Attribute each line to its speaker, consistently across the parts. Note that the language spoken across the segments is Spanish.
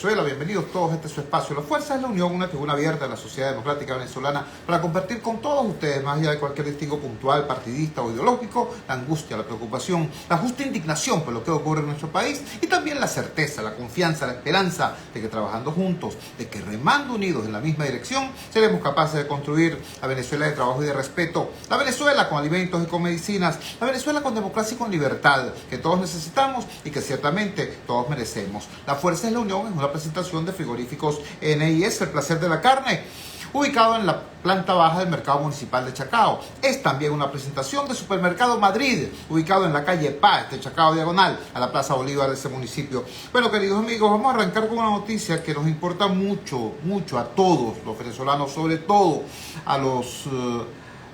Speaker 1: Venezuela. Bienvenidos todos a este su espacio. La Fuerza es la Unión, una tribuna abierta de la sociedad democrática venezolana para compartir con todos ustedes, más allá de cualquier distingo puntual, partidista o ideológico, la angustia, la preocupación, la justa indignación por lo que ocurre en nuestro país y también la certeza, la confianza, la esperanza de que trabajando juntos, de que remando unidos en la misma dirección, seremos capaces de construir la Venezuela de trabajo y de respeto, la Venezuela con alimentos y con medicinas, la Venezuela con democracia y con libertad, que todos necesitamos y que ciertamente todos merecemos. La Fuerza es la Unión es una presentación de Frigoríficos NIS, el placer de la carne, ubicado en la planta baja del Mercado Municipal de Chacao. Es también una presentación de Supermercado Madrid, ubicado en la calle Paz de Chacao diagonal a la Plaza Bolívar de ese municipio. Bueno, queridos amigos, vamos a arrancar con una noticia que nos importa mucho a todos los venezolanos, sobre todo a los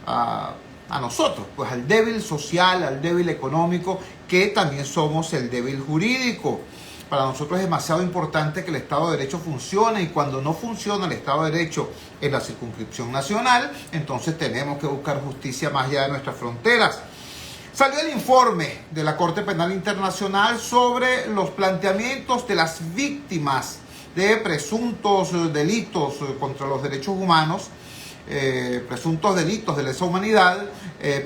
Speaker 1: a nosotros, pues al débil social, al débil económico, que también somos el débil jurídico. Para nosotros es demasiado importante que el Estado de Derecho funcione, y cuando no funciona el Estado de Derecho en la circunscripción nacional, entonces tenemos que buscar justicia más allá de nuestras fronteras. Salió el informe de la Corte Penal Internacional sobre los planteamientos de las víctimas de presuntos delitos contra los derechos humanos, presuntos delitos de lesa humanidad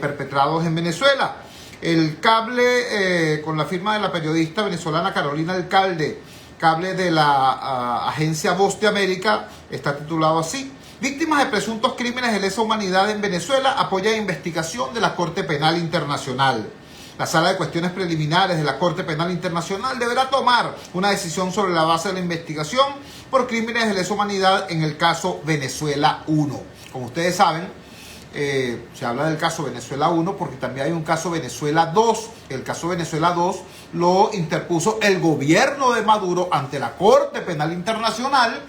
Speaker 1: perpetrados en Venezuela. El cable, con la firma de la periodista venezolana Carolina Alcalde, cable de la agencia Voz de América, está titulado así: Víctimas de presuntos crímenes de lesa humanidad en Venezuela apoya investigación de la Corte Penal Internacional. La Sala de Cuestiones Preliminares de la Corte Penal Internacional deberá tomar una decisión sobre la base de la investigación por crímenes de lesa humanidad en el caso Venezuela 1. Como ustedes saben, se habla del caso Venezuela 1 porque también hay un caso Venezuela 2. El caso Venezuela 2 lo interpuso el gobierno de Maduro ante la Corte Penal Internacional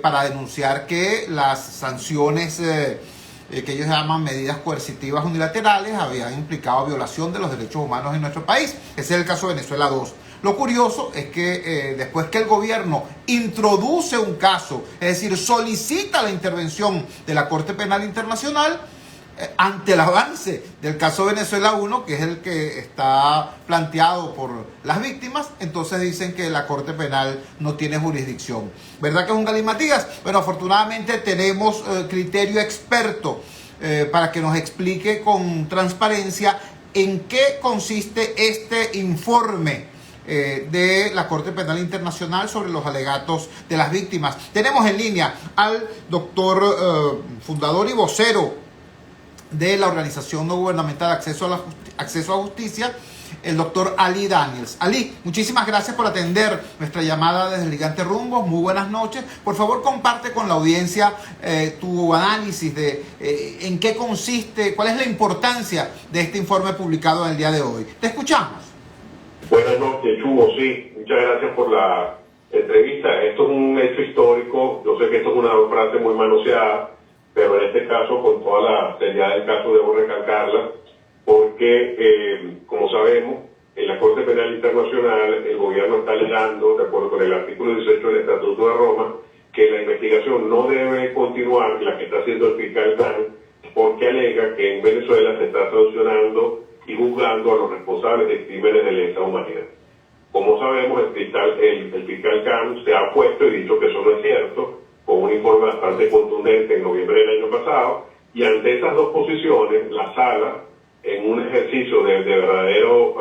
Speaker 1: para denunciar que las sanciones que ellos llaman medidas coercitivas unilaterales habían implicado violación de los derechos humanos en nuestro país. Ese es el caso Venezuela 2. Lo curioso es que después que el gobierno introduce un caso, es decir, solicita la intervención de la Corte Penal Internacional, ante el avance del caso Venezuela 1, que es el que está planteado por las víctimas, entonces dicen que la Corte Penal no tiene jurisdicción. ¿Verdad que es un galimatías? Bueno, afortunadamente tenemos criterio experto para que nos explique con transparencia en qué consiste este informe de la Corte Penal Internacional sobre los alegatos de las víctimas. Tenemos en línea al doctor fundador y vocero de la organización no gubernamental Acceso a Justicia, el doctor Ali Daniels. Ali, muchísimas gracias por atender nuestra llamada desde el Gigante Rumbos. Muy buenas noches. Por favor, comparte con la audiencia tu análisis de en qué consiste, cuál es la importancia de este informe publicado en el día de hoy. Te escuchamos.
Speaker 2: Buenas noches, Chugo. Sí, muchas gracias por la entrevista. Esto es un hecho histórico. Yo sé que esto es una frase muy manoseada, pero en este caso, con toda la seriedad del caso, debo recalcarla, porque, como sabemos, en la Corte Penal Internacional el gobierno está alegando, de acuerdo con el artículo 18 del Estatuto de Roma, que la investigación no debe continuar, la que está haciendo el fiscal Khan, porque alega que en Venezuela se está sancionando y juzgando a los responsables de crímenes de lesa humanidad. Como sabemos, el fiscal Khan se ha opuesto y dicho que eso no es cierto, con un informe bastante contundente en noviembre del año pasado, y ante esas dos posiciones, la sala, en un ejercicio de verdadero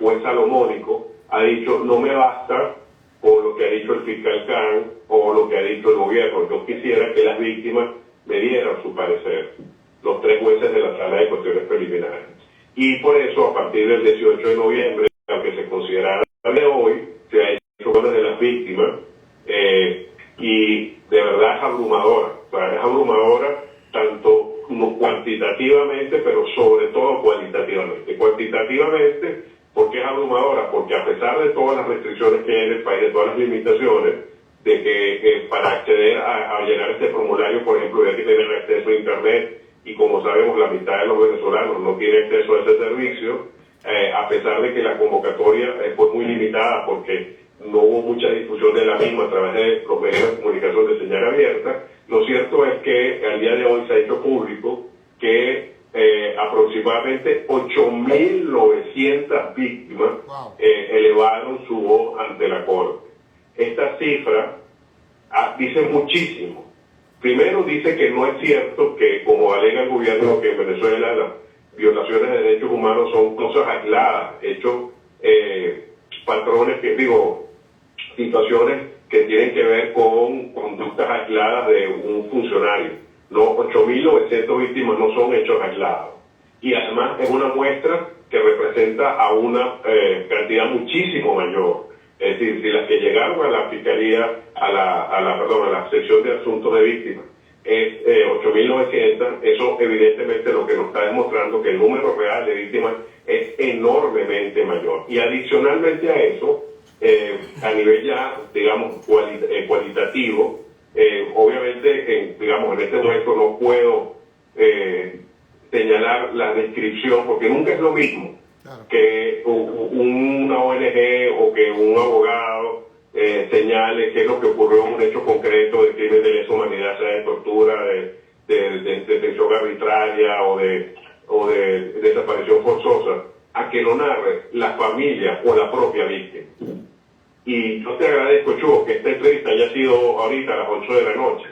Speaker 2: juez salomónico, ha dicho: no me basta con lo que ha dicho el fiscal Khan o lo que ha dicho el gobierno, yo quisiera que las víctimas me dieran su parecer, los tres jueces de la Sala de Cuestiones Preliminares. Y por eso, a partir del 18 de noviembre, aunque se considera de hoy, se ha hecho con de las víctimas, y de verdad es abrumadora. O sea, es abrumadora tanto como cuantitativamente, pero sobre todo cualitativamente. Cuantitativamente, ¿por qué es abrumadora? Porque a pesar de todas las restricciones que hay en el país, de todas las limitaciones, de que para acceder a llenar este formulario, por ejemplo, hay que tener acceso a Internet, y como sabemos, la mitad de los venezolanos no tiene acceso a ese servicio, a pesar de que la convocatoria fue muy limitada porque no hubo mucha difusión de la misma a través de los medios de comunicación de señal abierta. Lo cierto es que al día de hoy se ha hecho público que aproximadamente 8.900 víctimas elevaron su voz ante la Corte. esta cifra dice muchísimo. Primero dice que no es cierto que, como alega el gobierno, que en Venezuela las violaciones de derechos humanos son cosas aisladas, hechos, patrones, situaciones que tienen que ver con conductas aisladas de un funcionario. No, 8.900 víctimas no son hechos aislados. Y además es una muestra que representa a una cantidad muchísimo mayor. Es decir, si las que llegaron a la Fiscalía, a la sección de asuntos de víctimas, es 8.900, eso evidentemente lo que nos está demostrando que el número real de víctimas es enormemente mayor. Y adicionalmente a eso, a nivel ya, digamos, cualitativo, obviamente, en este momento no puedo señalar la descripción, porque nunca es lo mismo que una ONG o que un abogado señale qué es lo que ocurrió en un hecho concreto de crimen de lesa humanidad, sea de tortura, de detención arbitraria o de desaparición forzosa, a que lo narre la familia o la propia víctima. Y yo te agradezco, Chugo, que esta entrevista haya sido ahorita a las 8 de la noche,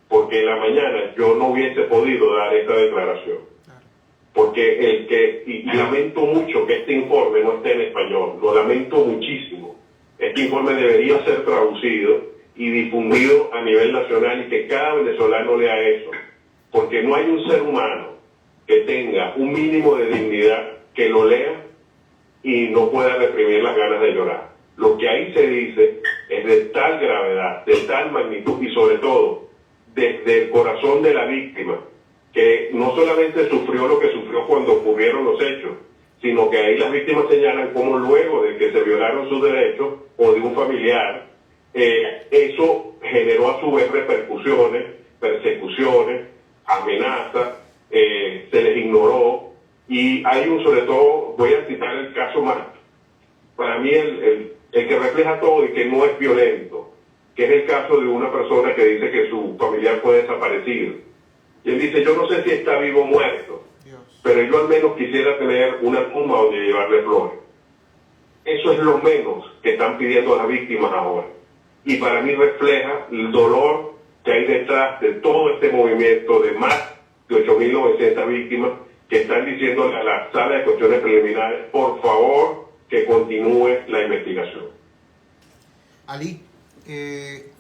Speaker 2: porque en la mañana yo no hubiese podido dar esta declaración. Porque y lamento mucho que este informe no esté en español, lo lamento muchísimo. Este informe debería ser traducido y difundido a nivel nacional y que cada venezolano lea eso, porque no hay un ser humano que tenga un mínimo de dignidad que lo lea y no pueda reprimir las ganas de llorar. Lo que ahí se dice es de tal gravedad, de tal magnitud y sobre todo desde el corazón de la víctima, que no solamente sufrió lo que sufrió cuando ocurrieron los hechos, sino que ahí las víctimas señalan cómo luego de que se violaron sus derechos o de un familiar, eso generó a su vez repercusiones, persecuciones, amenazas, se les ignoró, y hay sobre todo, voy a citar el caso más, para mí el que refleja todo y que no es violento, que es el caso de una persona que dice que su familiar fue desaparecido. Y él dice, yo no sé si está vivo o muerto, pero yo al menos quisiera tener una tumba donde llevarle flores. Eso es lo menos que están pidiendo las víctimas ahora. Y para mí refleja el dolor que hay detrás de todo este movimiento de más de 8.900 víctimas que están diciéndole a la sala de cuestiones preliminares, por favor, que continúe la investigación.
Speaker 1: Ali,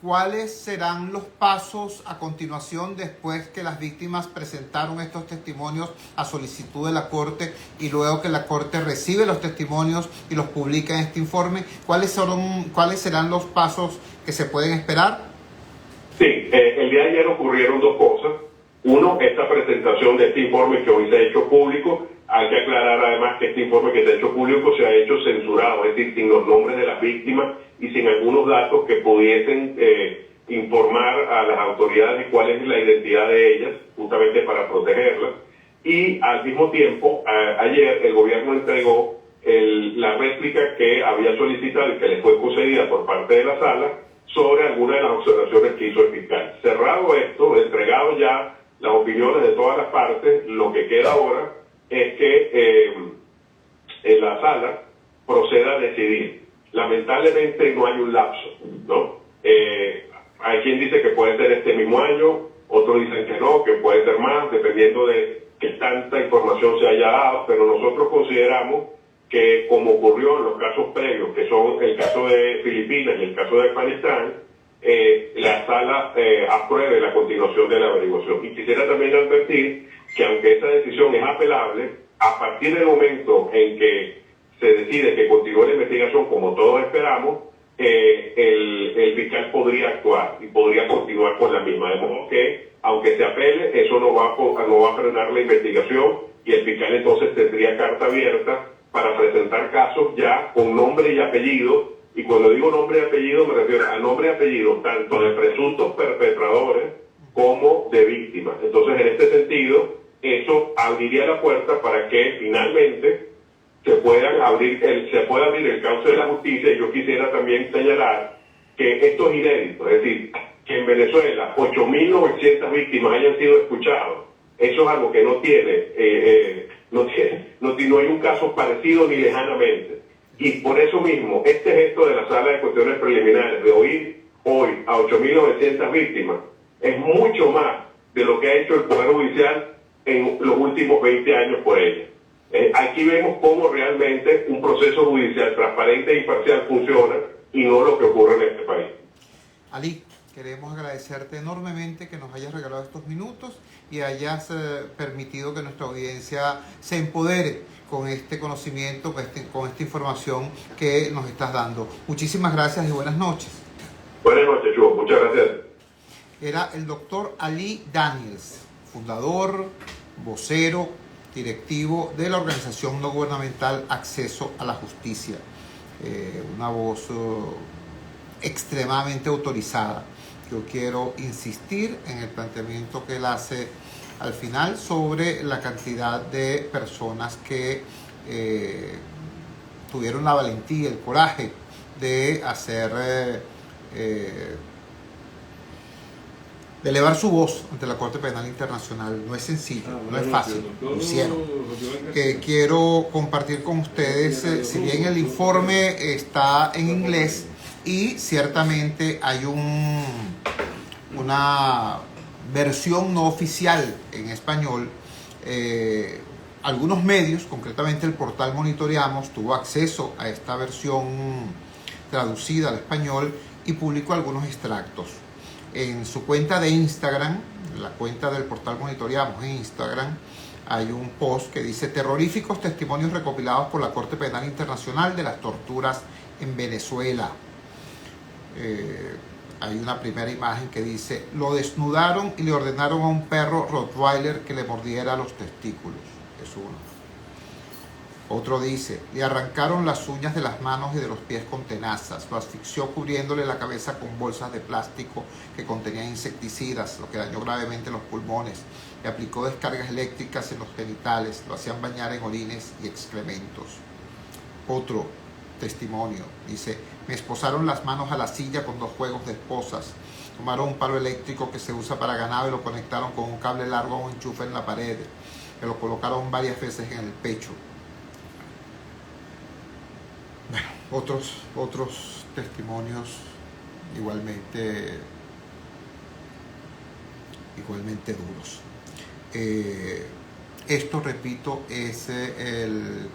Speaker 1: ¿cuáles serán los pasos a continuación después que las víctimas presentaron estos testimonios a solicitud de la Corte y luego que la Corte recibe los testimonios y los publica en este informe? ¿Cuáles serán los pasos que se pueden esperar?
Speaker 2: Sí, el día de ayer ocurrieron dos cosas. Uno, esta presentación de este informe que hoy se ha hecho público. Hay que aclarar además que este informe que se ha hecho público se ha hecho censurado, es decir, sin los nombres de las víctimas y sin algunos datos que pudiesen informar a las autoridades de cuál es la identidad de ellas, justamente para protegerlas. Y al mismo tiempo, ayer el gobierno entregó la réplica que había solicitado y que le fue concedida por parte de la sala sobre algunas de las observaciones que hizo el fiscal. Cerrado esto, entregado ya las opiniones de todas las partes, lo que queda ahora es que en la sala proceda a decidir. Lamentablemente no hay un lapso, ¿no? Hay quien dice que puede ser este mismo año, otros dicen que no, que puede ser más, dependiendo de que tanta información se haya dado, pero nosotros consideramos que, como ocurrió en los casos previos, que son el caso de Filipinas y el caso de Afganistán, la sala apruebe la continuación de la averiguación. Y quisiera también advertir que aunque esa decisión es apelable, a partir del momento en que se decide que continúe la investigación como todos esperamos, el fiscal podría actuar y podría continuar con la misma. De modo que, aunque se apele, eso no va a frenar la investigación y el fiscal entonces tendría carta abierta para presentar casos ya con nombre y apellido. Y cuando digo nombre y apellido me refiero a nombre y apellido tanto de presuntos perpetradores como de víctimas. Entonces, en este sentido, eso abriría la puerta para que finalmente se pueda abrir el cauce de la justicia. Y yo quisiera también señalar que esto es inédito, es decir, que en Venezuela 8.900 víctimas hayan sido escuchadas. Eso es algo que no hay un caso parecido ni lejanamente. Y por eso mismo, este gesto de la Sala de Cuestiones Preliminares, de oír hoy a 8.900 víctimas, es mucho más de lo que ha hecho el Poder Judicial en los últimos 20 años por ella. Aquí vemos cómo realmente un proceso judicial transparente e imparcial funciona y no lo que ocurre en este país.
Speaker 1: Ali, queremos agradecerte enormemente que nos hayas regalado estos minutos y hayas permitido que nuestra audiencia se empodere con este conocimiento, con esta información que nos estás dando. Muchísimas gracias y buenas noches.
Speaker 2: Buenas noches, Chugo. Muchas gracias.
Speaker 1: Era el doctor Ali Daniels, fundador, vocero, directivo de la organización no gubernamental Acceso a la Justicia. Una voz extremadamente autorizada. Yo quiero insistir en el planteamiento que él hace al final sobre la cantidad de personas que tuvieron la valentía, el coraje de hacer, de elevar su voz ante la Corte Penal Internacional. No es sencillo, no es fácil, lo hicieron. Quiero compartir con ustedes, si bien el informe está en inglés y ciertamente hay una versión no oficial en español, algunos medios, concretamente el portal Monitoreamos, tuvo acceso a esta versión traducida al español y publicó algunos extractos. En su cuenta de Instagram, la cuenta del portal Monitoreamos en Instagram, hay un post que dice: terroríficos testimonios recopilados por la Corte Penal Internacional de las torturas en Venezuela. Hay una primera imagen que dice: lo desnudaron y le ordenaron a un perro Rottweiler que le mordiera los testículos. Es uno. Otro dice: le arrancaron las uñas de las manos y de los pies con tenazas, lo asfixió cubriéndole la cabeza con bolsas de plástico que contenían insecticidas, lo que dañó gravemente los pulmones, le aplicó descargas eléctricas en los genitales, lo hacían bañar en orines y excrementos. Otro testimonio dice: me esposaron las manos a la silla con 2 juegos de esposas, tomaron un palo eléctrico que se usa para ganado y lo conectaron con un cable largo a un enchufe en la pared, que lo colocaron varias veces en el pecho. Bueno, otros testimonios igualmente duros. Esto, repito, es el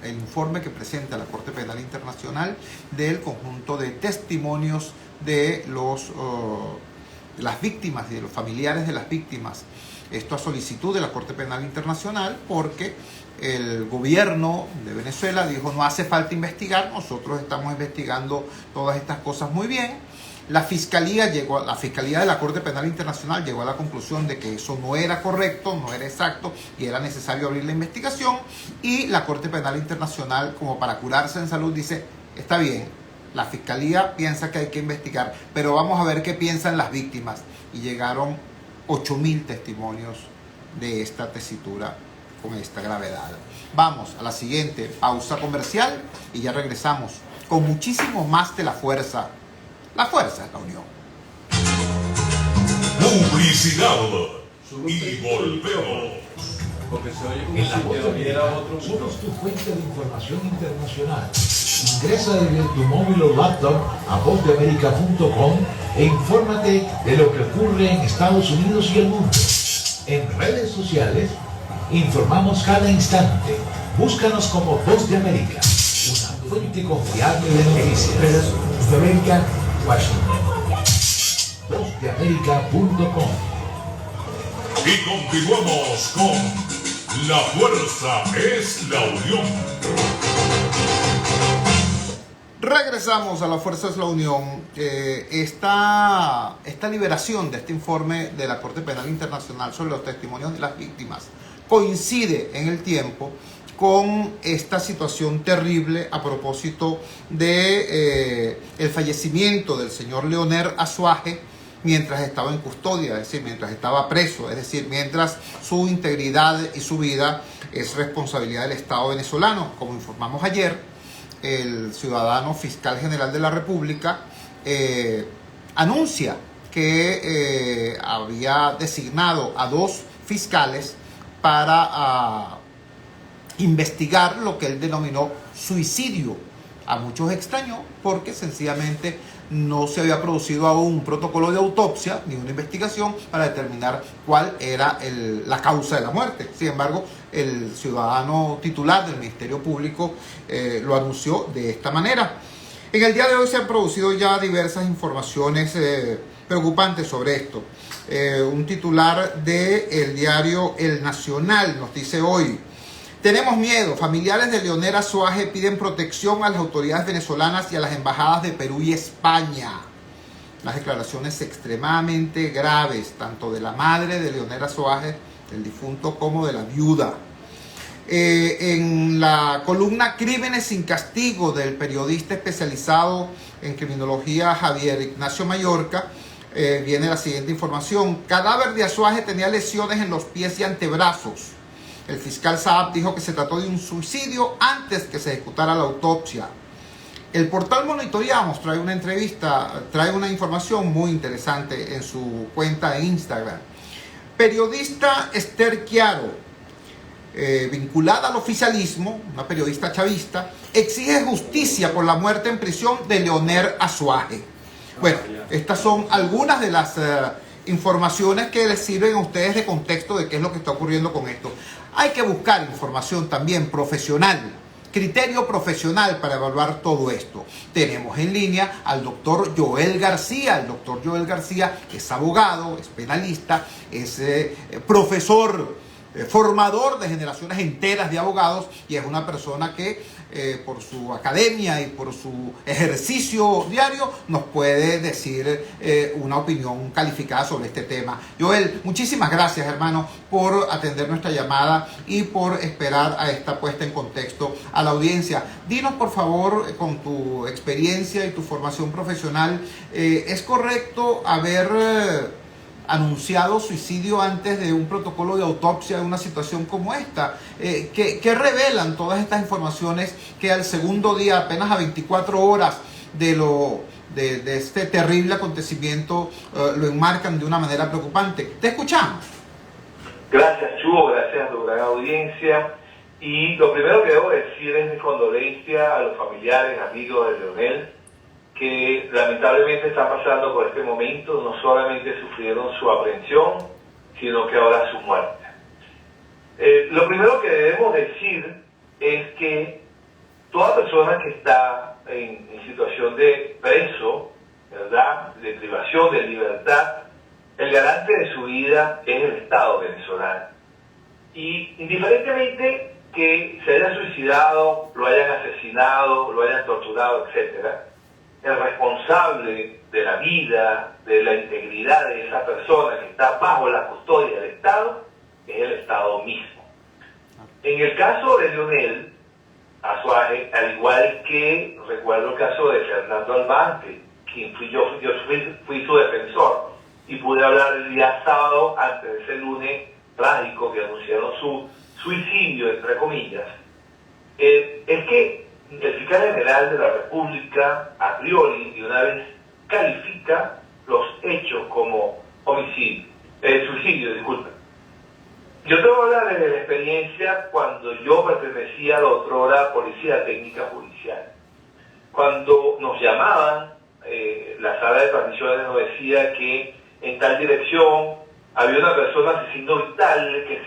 Speaker 1: informe que presenta la Corte Penal Internacional del conjunto de testimonios de las víctimas y de los familiares de las víctimas. Esto a solicitud de la Corte Penal Internacional, porque el gobierno de Venezuela dijo: no hace falta investigar, nosotros estamos investigando todas estas cosas muy bien. La Fiscalía de la Corte Penal Internacional llegó a la conclusión de que eso no era correcto, no era exacto y era necesario abrir la investigación. Y la Corte Penal Internacional, como para curarse en salud, dice: está bien, la Fiscalía piensa que hay que investigar, pero vamos a ver qué piensan las víctimas. Y llegaron 8.000 testimonios de esta tesitura con esta gravedad. Vamos a la siguiente pausa comercial y ya regresamos con muchísimo más de La Fuerza. La fuerza es la unión.
Speaker 3: Publicidad y volvemos.
Speaker 4: En La Voz somos tu fuente de información internacional. Ingresa desde tu móvil o laptop a vozdeamerica.com e infórmate de lo que ocurre en Estados Unidos y el mundo. En redes sociales informamos cada instante. Búscanos como Voz de América, una fuente confiable de noticias. Voz de América, Washington. Vozdeamerica.com.
Speaker 3: Y continuamos con La Fuerza es la Unión.
Speaker 1: Regresamos a La Fuerza es la Unión. Esta liberación de este informe de la Corte Penal Internacional sobre los testimonios de las víctimas coincide en el tiempo con esta situación terrible a propósito de el fallecimiento del señor Leonel Azuaje mientras estaba en custodia, es decir, mientras estaba preso, es decir, mientras su integridad y su vida es responsabilidad del Estado venezolano. Como informamos ayer, el ciudadano fiscal general de la República anuncia que había designado a 2 fiscales para investigar lo que él denominó suicidio A muchos extrañó porque sencillamente no se había producido aún un protocolo de autopsia ni una investigación para determinar cuál era la causa de la muerte. Sin embargo, el ciudadano titular del Ministerio Público lo anunció de esta manera. En el día de hoy se han producido ya diversas informaciones preocupantes sobre esto. Un titular del diario El Nacional nos dice hoy: tenemos miedo, familiares de Leonel Azuaje piden protección a las autoridades venezolanas y a las embajadas de Perú y España. Las declaraciones extremadamente graves, tanto de la madre de Leonel Azuaje, del difunto, como de la viuda. En la columna Crímenes sin castigo del periodista especializado en criminología Javier Ignacio Mallorca, viene la siguiente información. Cadáver de Azuaje tenía lesiones en los pies y antebrazos. El fiscal Saab dijo que se trató de un suicidio antes que se ejecutara la autopsia. El portal Monitoreamos trae una información muy interesante en su cuenta de Instagram. Periodista Esther Chiaro, vinculada al oficialismo, una periodista chavista, exige justicia por la muerte en prisión de Leonel Azuaje. Bueno, estas son algunas de las informaciones que les sirven a ustedes de contexto de qué es lo que está ocurriendo con esto. Hay que buscar información también profesional, criterio profesional para evaluar todo esto. Tenemos en línea al doctor Joel García. El doctor Joel García es abogado, es penalista, es profesor, formador de generaciones enteras de abogados, y es una persona que por su academia y por su ejercicio diario nos puede decir una opinión calificada sobre este tema. Joel, muchísimas gracias, hermano, por atender nuestra llamada y por esperar a esta puesta en contexto a la audiencia. Dinos, por favor, con tu experiencia y tu formación profesional, ¿es correcto haber anunciado suicidio antes de un protocolo de autopsia de una situación como esta? ¿Qué revelan todas estas informaciones que al segundo día, apenas a 24 horas de este terrible acontecimiento, lo enmarcan de una manera preocupante? Te escuchamos.
Speaker 5: Gracias, Chugo, gracias a tu gran audiencia. Y lo primero que debo decir es mi condolencia a los familiares, amigos de Leonel, que lamentablemente están pasando por este momento. No solamente sufrieron su aprehensión, sino que ahora su muerte. Lo primero que debemos decir es que toda persona que está en situación de preso, ¿verdad?, de privación de libertad, el garante de su vida es el Estado venezolano. Y indiferentemente que se haya suicidado, lo hayan asesinado, lo hayan torturado, etcétera, el responsable de la vida, de la integridad de esa persona que está bajo la custodia del Estado, es el Estado mismo. En el caso de Leonel Azuaje, al igual que recuerdo el caso de Fernando Albán, quien fui su defensor, y pude hablar el día sábado, antes de ese lunes trágico que anunciaron su suicidio, entre comillas, es que el fiscal general de la República, a priori, de una vez califica los hechos como suicidio, disculpen. Yo te voy a hablar de la experiencia cuando yo pertenecía a la otrora Policía Técnica Judicial. Cuando nos llamaban, la sala de transmisiones nos decía que en tal dirección había una persona asesino vital que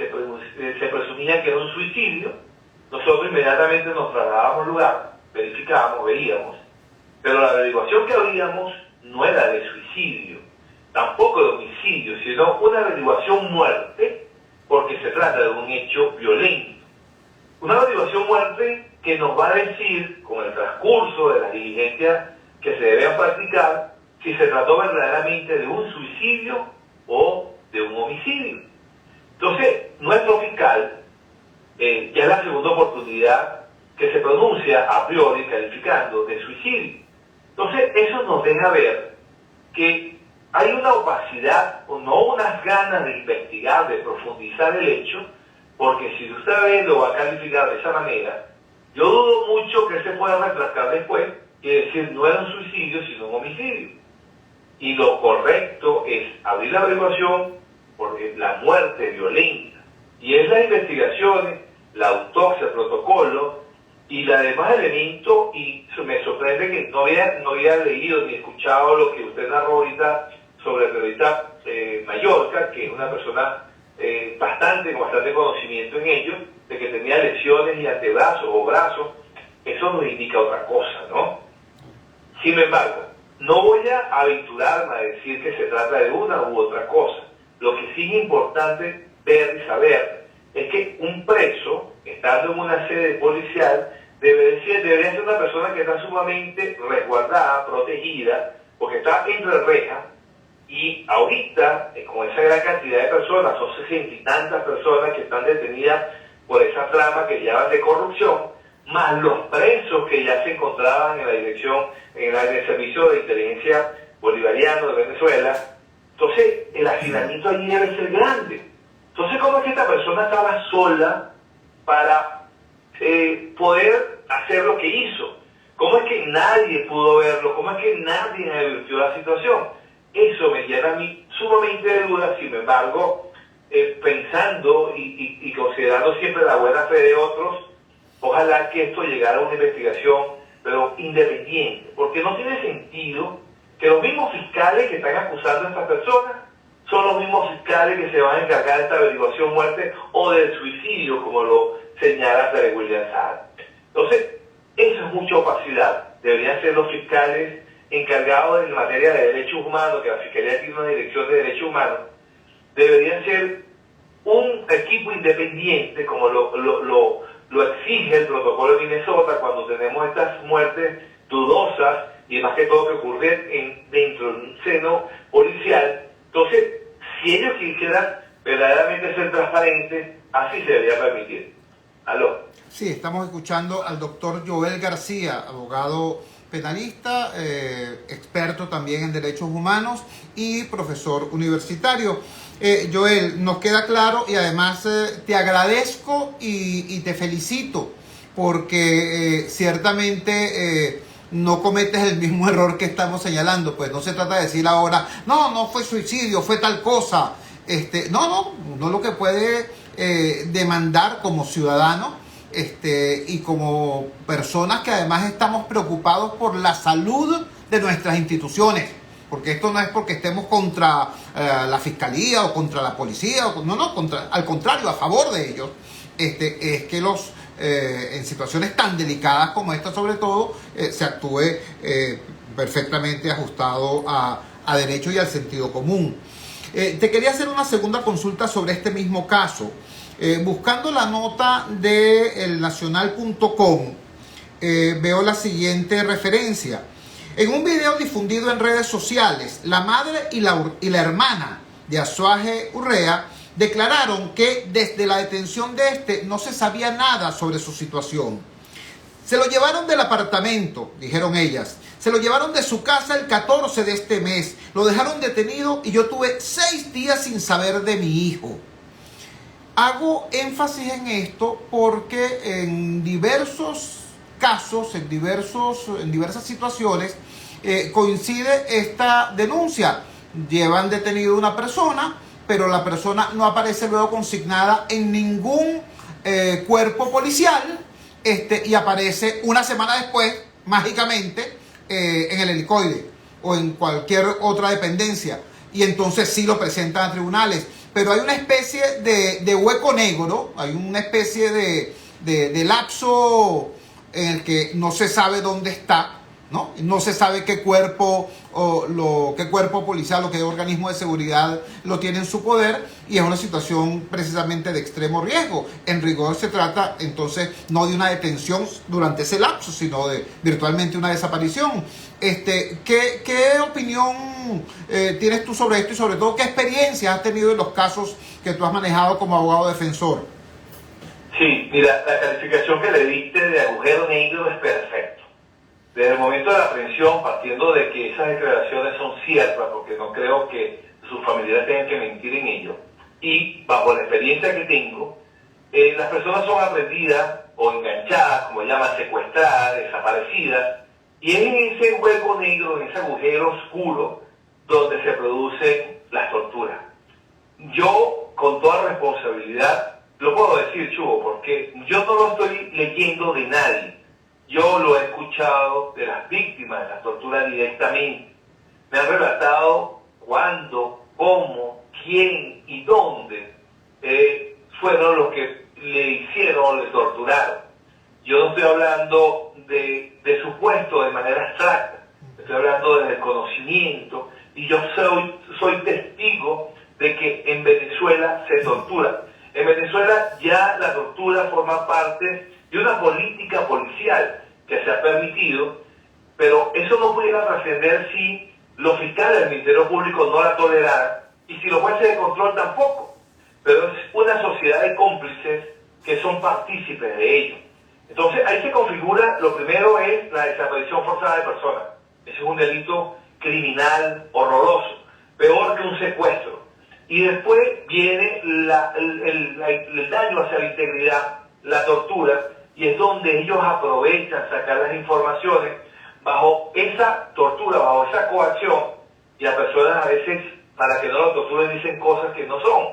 Speaker 5: se presumía que era un suicidio. Nosotros inmediatamente nos trasladábamos al lugar, verificábamos, veíamos, pero la averiguación que habíamos no era de suicidio, tampoco de homicidio, sino una averiguación muerte, porque se trata de un hecho violento. Una averiguación muerte que nos va a decir, con el transcurso de las diligencias que se deben practicar, si se trató verdaderamente de un suicidio o de un homicidio. Entonces, nuestro fiscal, ya es la segunda oportunidad que se pronuncia a priori calificando de suicidio. Entonces, eso nos deja ver que hay una opacidad o no unas ganas de investigar, de profundizar el hecho, porque si usted lo va a calificar de esa manera, yo dudo mucho que se pueda retractar después y decir no era un suicidio sino un homicidio. Y lo correcto es abrir la averiguación porque la muerte violenta, y es las investigaciones, la autopsia, el protocolo, Y la demás elemento, y me sorprende que no había leído ni escuchado lo que usted narró ahorita sobre el periodista Mallorca, que es una persona con bastante conocimiento en ello, de que tenía lesiones y antebrazos o brazos. Eso nos indica otra cosa, ¿no? Sin embargo, no voy a aventurarme a decir que se trata de una u otra cosa. Lo que sí es importante ver y saber es que un preso, estando en una sede policial, debería ser una persona que está sumamente resguardada, protegida, porque está entre rejas, y ahorita, con esa gran cantidad de personas, son 60 y tantas personas que están detenidas por esa trama que llevan de corrupción, más los presos que ya se encontraban en la dirección, en el Servicio de Inteligencia Bolivariano de Venezuela. Entonces, el hacinamiento allí debe ser grande. Entonces, ¿cómo es que esta persona estaba sola para poder hacer lo que hizo? ¿Cómo es que nadie pudo verlo? ¿Cómo es que nadie advirtió la situación? Eso me llena a mí sumamente de dudas. Sin embargo, pensando y considerando siempre la buena fe de otros, ojalá que esto llegara a una investigación, pero independiente, porque no tiene sentido que los mismos fiscales que están acusando a estas personas son los mismos fiscales que se van a encargar de esta averiguación muerte o del suicidio, como lo señala Tarek William Saad. Entonces, eso es mucha opacidad. Deberían ser los fiscales encargados en materia de derechos humanos, que la Fiscalía tiene una dirección de derechos humanos, deberían ser un equipo independiente, como lo exige el protocolo de Minnesota cuando tenemos estas muertes dudosas y más que todo que ocurren dentro de un seno policial. Entonces, si ellos quisieran verdaderamente ser transparentes, así se debería permitir. ¿Aló?
Speaker 1: Sí, estamos escuchando al doctor Joel García, abogado penalista, experto también en derechos humanos y profesor universitario. Joel, nos queda claro y además te agradezco y te felicito porque ciertamente no cometes el mismo error que estamos señalando. Pues no se trata de decir ahora, no fue suicidio, fue tal cosa. Uno lo que puede demandar como ciudadano y como personas que además estamos preocupados por la salud de nuestras instituciones, porque esto no es porque estemos contra la fiscalía o contra la policía, al contrario, a favor de ellos, es que en situaciones tan delicadas como esta sobre todo, se actúe perfectamente ajustado a derecho y al sentido común. Te quería hacer una segunda consulta sobre este mismo caso. Buscando la nota de elnacional.com, veo la siguiente referencia. En un video difundido en redes sociales, la madre y la hermana de Azuaje Urrea declararon que desde la detención de este no se sabía nada sobre su situación. Se lo llevaron del apartamento, dijeron ellas. Se lo llevaron de su casa el 14 de este mes. Lo dejaron detenido y yo tuve 6 días sin saber de mi hijo. Hago énfasis en esto porque en diversos casos, en diversas situaciones, coincide esta denuncia. Llevan detenido a una persona, pero la persona no aparece luego consignada en ningún cuerpo policial, y aparece una semana después, mágicamente, en el helicoide o en cualquier otra dependencia. Y entonces sí lo presentan a tribunales. Pero hay una especie de hueco negro, hay una especie de lapso en el que no se sabe dónde está, ¿no? No se sabe qué cuerpo policial o qué organismo de seguridad lo tiene en su poder, y es una situación precisamente de extremo riesgo. En rigor se trata entonces no de una detención durante ese lapso, sino de virtualmente una desaparición. ¿Qué opinión tienes tú sobre esto y sobre todo qué experiencia has tenido en los casos que tú has manejado como abogado defensor?
Speaker 5: Sí, mira, la calificación que le diste de agujero negro es perfecto. Desde el momento de la aprehensión, partiendo de que esas declaraciones son ciertas, porque no creo que sus familiares tengan que mentir en ello, y bajo la experiencia que tengo, las personas son aprendidas o enganchadas, como llaman, secuestradas, desaparecidas, y es en ese hueco negro, en ese agujero oscuro, donde se producen las torturas. Yo, con toda responsabilidad, lo puedo decir, Chugo, porque yo no lo estoy leyendo de nadie. Yo lo he escuchado de las víctimas de la tortura directamente. Me han relatado cuándo, cómo, quién y dónde fueron los que le hicieron o le torturaron. Yo no estoy hablando de supuesto de manera abstracta, estoy hablando de desconocimiento, y yo soy testigo de que en Venezuela se tortura. En Venezuela ya la tortura forma parte de una política policial que se ha permitido, pero eso no pudiera trascender si los fiscales del Ministerio Público no la toleraran y si los jueces de control tampoco. Pero es una sociedad de cómplices que son partícipes de ello. Entonces ahí se configura, lo primero es la desaparición forzada de personas. Ese es un delito criminal horroroso, peor que un secuestro. Y después viene el daño hacia la integridad, la tortura, y es donde ellos aprovechan sacar las informaciones bajo esa tortura, bajo esa coacción, y las personas a veces, para que no lo torturen, dicen cosas que no son,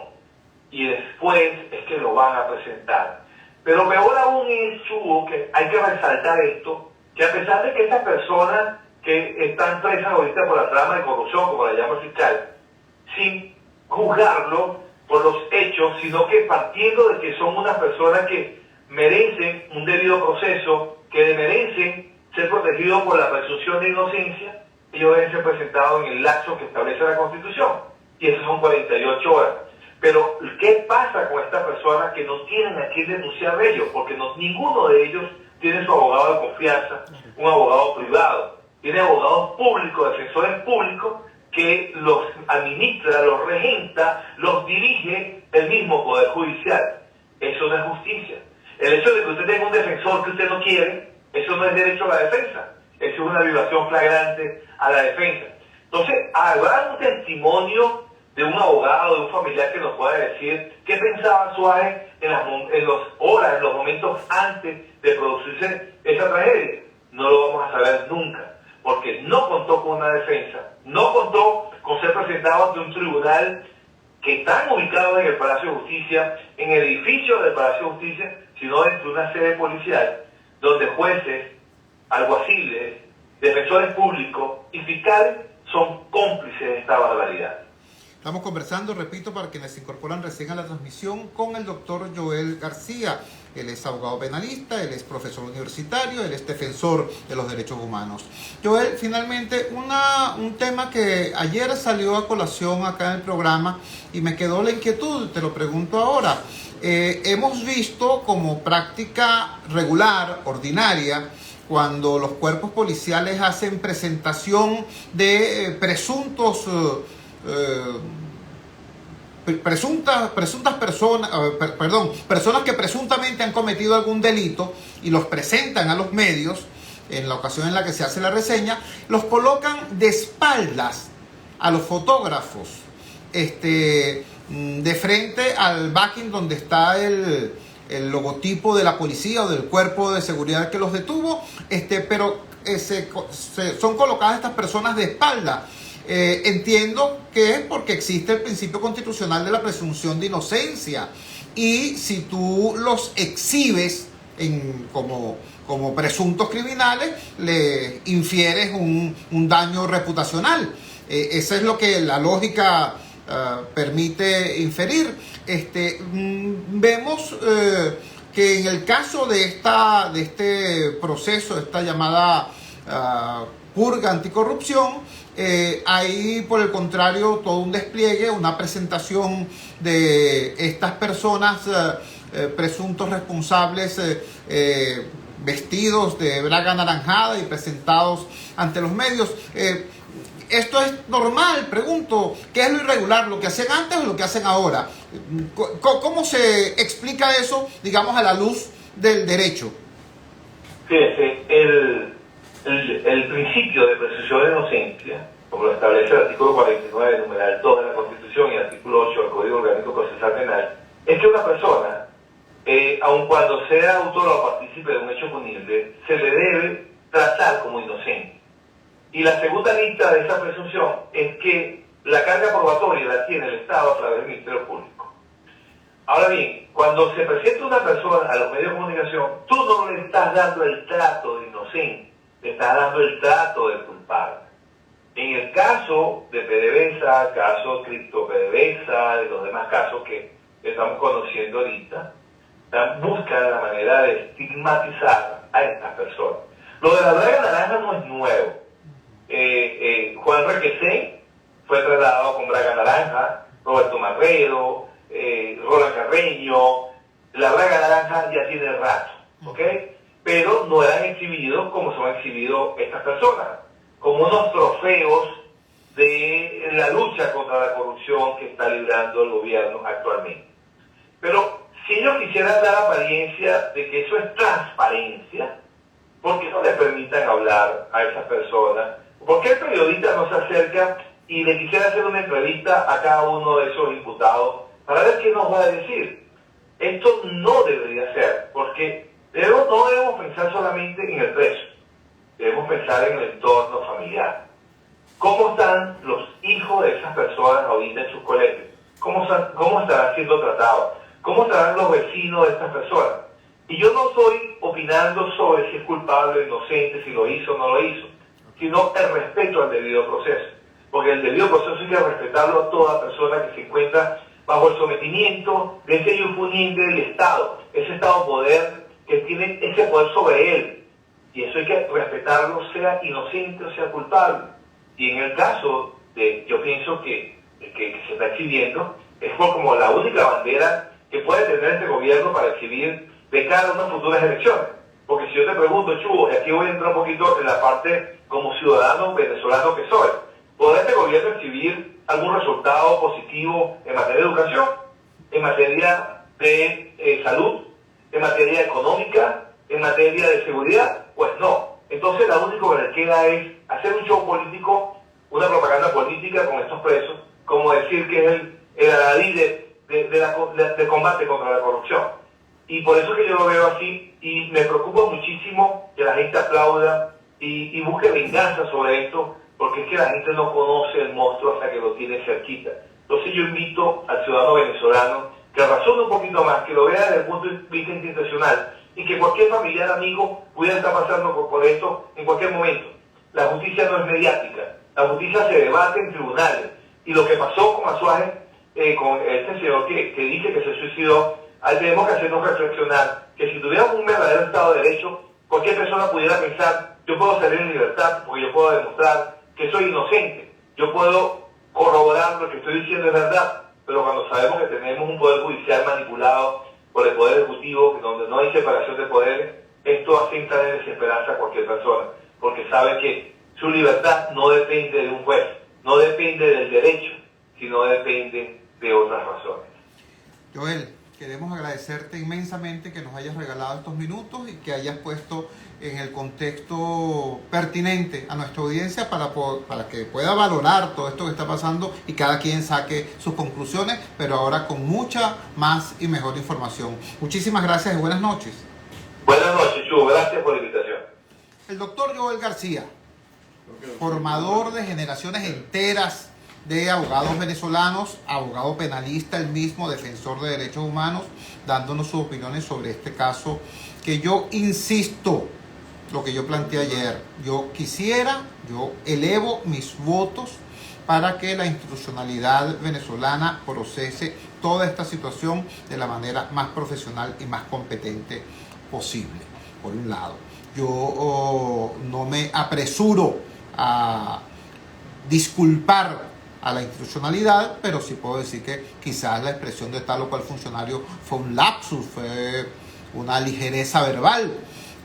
Speaker 5: y después es que lo van a presentar. Pero peor aún es, Chugo, que hay que resaltar esto, que a pesar de que estas personas que están presas ahorita por la trama de corrupción, como la llama el fiscal, sin juzgarlo por los hechos, sino que partiendo de que son unas personas que merecen un debido proceso, que merecen ser protegidos por la presunción de inocencia, ellos deben ser presentados en el lapso que establece la Constitución, y eso son 48 horas. Pero, ¿qué pasa con estas personas que no tienen a quién denunciar de ellos? Porque ninguno de ellos tiene su abogado de confianza, un abogado privado. Tiene abogados públicos, defensores públicos, que los administra, los regenta, los dirige el mismo Poder Judicial. Eso no es justicia. El hecho de que usted tenga un defensor que usted no quiere, eso no es derecho a la defensa. Eso es una violación flagrante a la defensa. Entonces, habrá un testimonio de un abogado, de un familiar que nos pueda decir qué pensaba Suárez en los momentos antes de producirse esa tragedia. No lo vamos a saber nunca, porque no contó con una defensa, no contó con ser presentado ante un tribunal que están ubicados en el Palacio de Justicia, en el edificio del Palacio de Justicia, sino dentro de una sede policial, donde jueces, alguaciles, defensores públicos y fiscales son cómplices de esta barbaridad.
Speaker 1: Estamos conversando, repito, para quienes se incorporan recién a la transmisión, con el doctor Joel García. Él es abogado penalista, él es profesor universitario, él es defensor de los derechos humanos. Joel, finalmente, un tema que ayer salió a colación acá en el programa y me quedó la inquietud, te lo pregunto ahora. Hemos visto como práctica regular, ordinaria, cuando los cuerpos policiales hacen presentación de personas que presuntamente han cometido algún delito y los presentan a los medios en la ocasión en la que se hace la reseña, los colocan de espaldas a los fotógrafos, de frente al backing donde está el logotipo de la policía o del cuerpo de seguridad que los detuvo, pero son colocadas estas personas de espalda. Entiendo que es porque existe el principio constitucional de la presunción de inocencia, y si tú los exhibes como presuntos criminales, le infieres un daño reputacional. Eso es lo que la lógica permite inferir. Vemos que en el caso de este proceso, esta llamada purga anticorrupción, hay por el contrario todo un despliegue, una presentación de estas personas presuntos responsables vestidos de braga anaranjada y presentados ante los medios. ¿Esto es normal? Pregunto, ¿qué es lo irregular? ¿Lo que hacían antes o lo que hacen ahora? ¿Cómo se explica eso, digamos, a la luz del derecho?
Speaker 5: Fíjese, el principio de presunción de inocencia, como lo establece el artículo 49, numeral 2 de la Constitución y el artículo 8 del Código Orgánico Procesal Penal, es que una persona, aun cuando sea autor o partícipe de un hecho punible, se le debe tratar como inocente. Y la segunda lista de esa presunción es que la carga probatoria la tiene el Estado a través del Ministerio Público. Ahora bien, cuando se presenta una persona a los medios de comunicación, tú no le estás dando el trato de inocente, le estás dando el trato de culpable. En el caso de PDVSA, caso Cripto PDVSA, de los demás casos que estamos conociendo ahorita, buscan la manera de estigmatizar a estas personas. Lo de la Braga Naranja no es nuevo. Juan Requesén fue trasladado con Braga Naranja, Roberto Marrero, Roland Carreño. La Braga Naranja ya tiene rato, ¿ok? Pero no eran exhibidos como son exhibidos estas personas, como unos trofeos de la lucha contra la corrupción que está librando el gobierno actualmente. Pero si ellos quisieran dar apariencia de que eso es transparencia, ¿por qué no le permitan hablar a esas personas? ¿Por qué el periodista no se acerca y le quisiera hacer una entrevista a cada uno de esos imputados para ver qué nos va a decir? Esto no debería ser, porque no debemos pensar solamente en el preso, debemos pensar en el entorno familiar. ¿Cómo están los hijos de esas personas ahorita en sus colegios? ¿Cómo estarán siendo tratados? ¿Cómo estarán los vecinos de estas personas? Y yo no estoy opinando sobre si es culpable o inocente, si lo hizo o no lo hizo, sino el respeto al debido proceso. Porque el debido proceso hay que respetarlo a toda persona que se encuentra bajo el sometimiento de ese infuniente del Estado, ese Estado poder que tiene ese poder sobre él. Y eso hay que respetarlo, sea inocente o sea culpable. Y en el caso de, yo pienso que se está exhibiendo, es como la única bandera que puede tener este gobierno para exhibir de cara a unas futuras elecciones. Porque si yo te pregunto, Chugo, y aquí voy a entrar un poquito en la parte como ciudadano venezolano que soy, ¿podrá este gobierno exhibir algún resultado positivo en materia de educación, en materia de salud, en materia económica, en materia de seguridad? Pues no. Entonces lo único que le queda es hacer un show político, una propaganda política con estos presos, como decir que es el adalid de combate contra la corrupción. Y por eso es que yo lo veo así, y me preocupa muchísimo que la gente aplauda y busque venganza sobre esto, porque es que la gente no conoce el monstruo hasta que lo tiene cerquita. Entonces yo invito al ciudadano venezolano que razone un poquito más, que lo vea desde el punto de vista institucional, y que cualquier familiar, amigo, pudiera estar pasando por esto en cualquier momento. La justicia no es mediática, la justicia se debate en tribunales, y lo que pasó con Azuaje, con este señor que dice que se suicidó, ahí tenemos que hacernos reflexionar que si tuviéramos un verdadero Estado de Derecho, cualquier persona pudiera pensar, yo puedo salir en libertad porque yo puedo demostrar que soy inocente, yo puedo corroborar lo que estoy diciendo es verdad, pero cuando sabemos que tenemos un poder judicial manipulado por el poder ejecutivo, donde no hay separación de poderes, esto hace entrar en desesperanza a cualquier persona, porque sabe que su libertad no depende de un juez, no depende del derecho, sino depende de otras razones.
Speaker 1: Joel, queremos agradecerte inmensamente que nos hayas regalado estos minutos y que hayas puesto en el contexto pertinente a nuestra audiencia para que pueda valorar todo esto que está pasando y cada quien saque sus conclusiones, pero ahora con mucha más y mejor información. Muchísimas gracias y buenas noches.
Speaker 5: Buenas noches, Chugo. Gracias por la invitación.
Speaker 1: El doctor Joel García, formador de generaciones enteras de abogados venezolanos, abogado penalista, el mismo defensor de derechos humanos, dándonos sus opiniones sobre este caso que yo insisto, lo que yo planteé ayer, yo elevo mis votos para que la institucionalidad venezolana procese toda esta situación de la manera más profesional y más competente posible. Por un lado, yo no me apresuro a disculpar a la institucionalidad, pero sí puedo decir que quizás la expresión de tal o cual funcionario fue un lapsus, fue una ligereza verbal.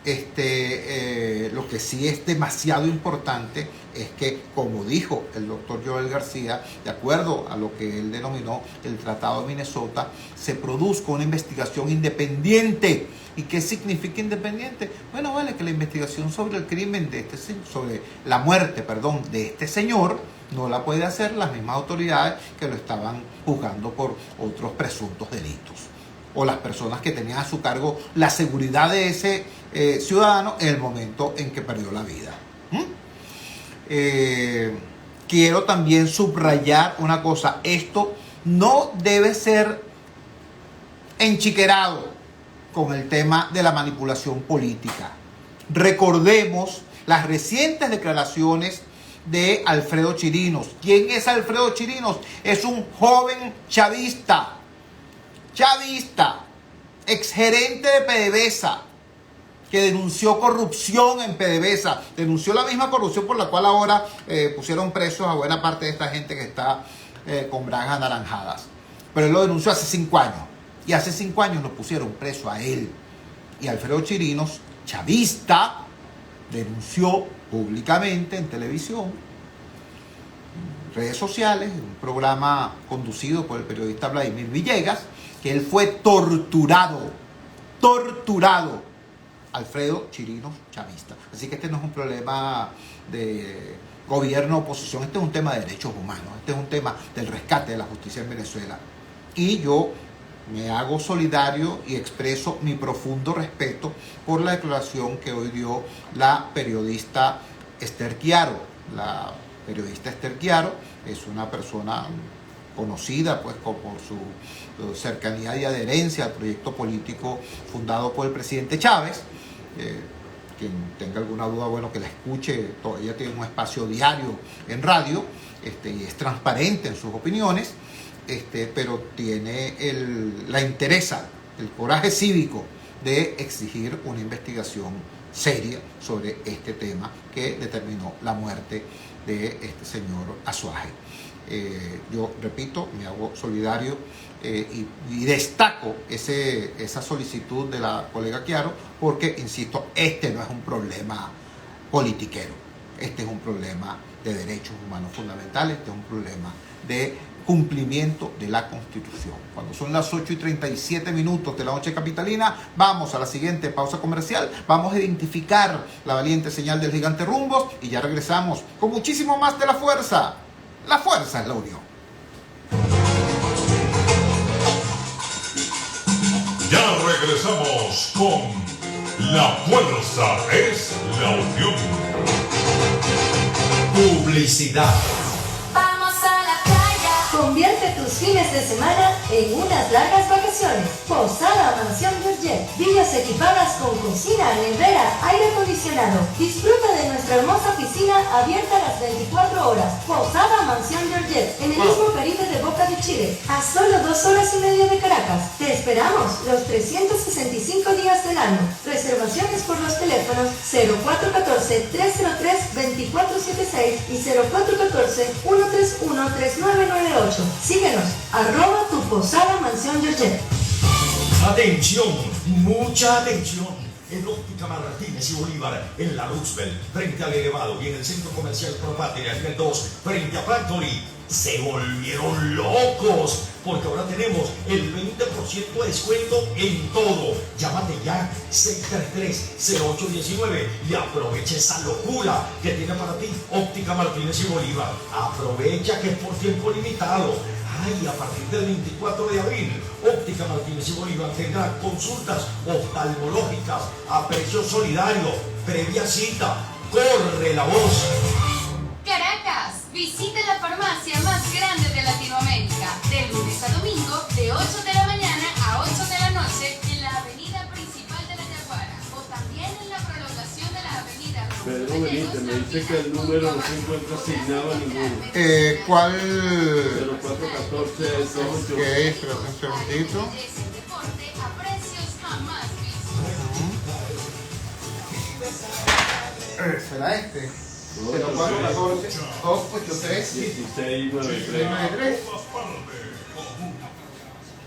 Speaker 1: Lo que sí es demasiado importante es que, como dijo el doctor Joel García, de acuerdo a lo que él denominó el Tratado de Minnesota, se produzca una investigación independiente. ¿Y qué significa independiente? Bueno, vale, que la investigación sobre el crimen sobre la muerte, de este señor, no la puede hacer las mismas autoridades que lo estaban juzgando por otros presuntos delitos, o las personas que tenían a su cargo la seguridad de ese ciudadano en el momento en que perdió la vida. Quiero también subrayar una cosa: esto no debe ser enchiquerado con el tema de la manipulación política. Recordemos las recientes declaraciones de Alfredo Chirinos. ¿Quién es Alfredo Chirinos? Es un joven chavista, exgerente de PDVSA, que denunció corrupción en PDVSA, denunció la misma corrupción por la cual ahora pusieron presos a buena parte de esta gente que está con franjas anaranjadas. Pero él lo denunció hace 5 años, y hace 5 años lo pusieron preso a él. Y Alfredo Chirinos, chavista, denunció públicamente en televisión, en redes sociales, en un programa conducido por el periodista Vladimir Villegas, que él fue torturado, Alfredo Chirinos, chavista. Así que este no es un problema de gobierno o oposición, este es un tema de derechos humanos, este es un tema del rescate de la justicia en Venezuela. Y yo me hago solidario y expreso mi profundo respeto por la declaración que hoy dio la periodista Esther Chiaro. La periodista Esther Chiaro es una persona conocida pues por su cercanía y adherencia al proyecto político fundado por el presidente Chávez. Quien tenga alguna duda, bueno, que la escuche. Ella tiene un espacio diario en radio y es transparente en sus opiniones, pero tiene la interesa, el coraje cívico de exigir una investigación seria sobre este tema que determinó la muerte de este señor Azuaje. Yo repito, me hago solidario y destaco esa solicitud de la colega Chiaro, porque, insisto, este no es un problema politiquero, este es un problema de derechos humanos fundamentales, este es un problema de cumplimiento de la Constitución. Cuando son las 8:37 de la noche capitalina, vamos a la siguiente pausa comercial, vamos a identificar la valiente señal del gigante Rumbos y ya regresamos con muchísimo más de La Fuerza. La fuerza es la unión.
Speaker 3: Ya regresamos con La Fuerza es la Unión.
Speaker 6: Publicidad.
Speaker 7: Vamos a la playa. Convierte tus fines de semana en unas largas vacaciones. Posada Mansión Georgette. Villas equipadas con cocina, nevera, aire acondicionado. Disfruta de nuestra hermosa piscina abierta las 24 horas. Posada Mansión Georgette, en el mismo Caribe de Boca de Chile, a solo 2 horas y media de Caracas. Te esperamos los 365 días del año. Reservaciones por los teléfonos 0414-303-2476 y 0414-131-3998. Síguenos, @ tu Posada Mansión Georgette.
Speaker 6: Atención, mucha atención. En Óptica Martínez y Bolívar, en la Roosevelt, frente al Elevado, y en el Centro Comercial Propatria, nivel 2, frente a Factory, se volvieron locos, porque ahora tenemos el 20% de descuento en todo. Llámate ya, 633-0819, y aprovecha esa locura que tiene para ti Óptica Martínez y Bolívar. Aprovecha que es por tiempo limitado. Ay, a partir del 24 de abril, Óptica Martínez y Bolívar tendrá consultas oftalmológicas a precio solidario, previa cita. ¡Corre la voz!
Speaker 8: Caracas, visite la farmacia más grande de Latinoamérica, de lunes a domingo, de 8 de la mañana a 8 de la noche, en la avenida principal de La Yaguara, o también en la prolongación de la avenida.
Speaker 9: Pedro Benítez, me dice que el número no se encuentra asignado a ninguno.
Speaker 1: ¿Cuál?
Speaker 9: 0414
Speaker 1: Ok, espera un segundito.
Speaker 8: Es el deporte a precios jamás vistos.
Speaker 1: ¿Será este? 0414-283-1693.
Speaker 9: 1693.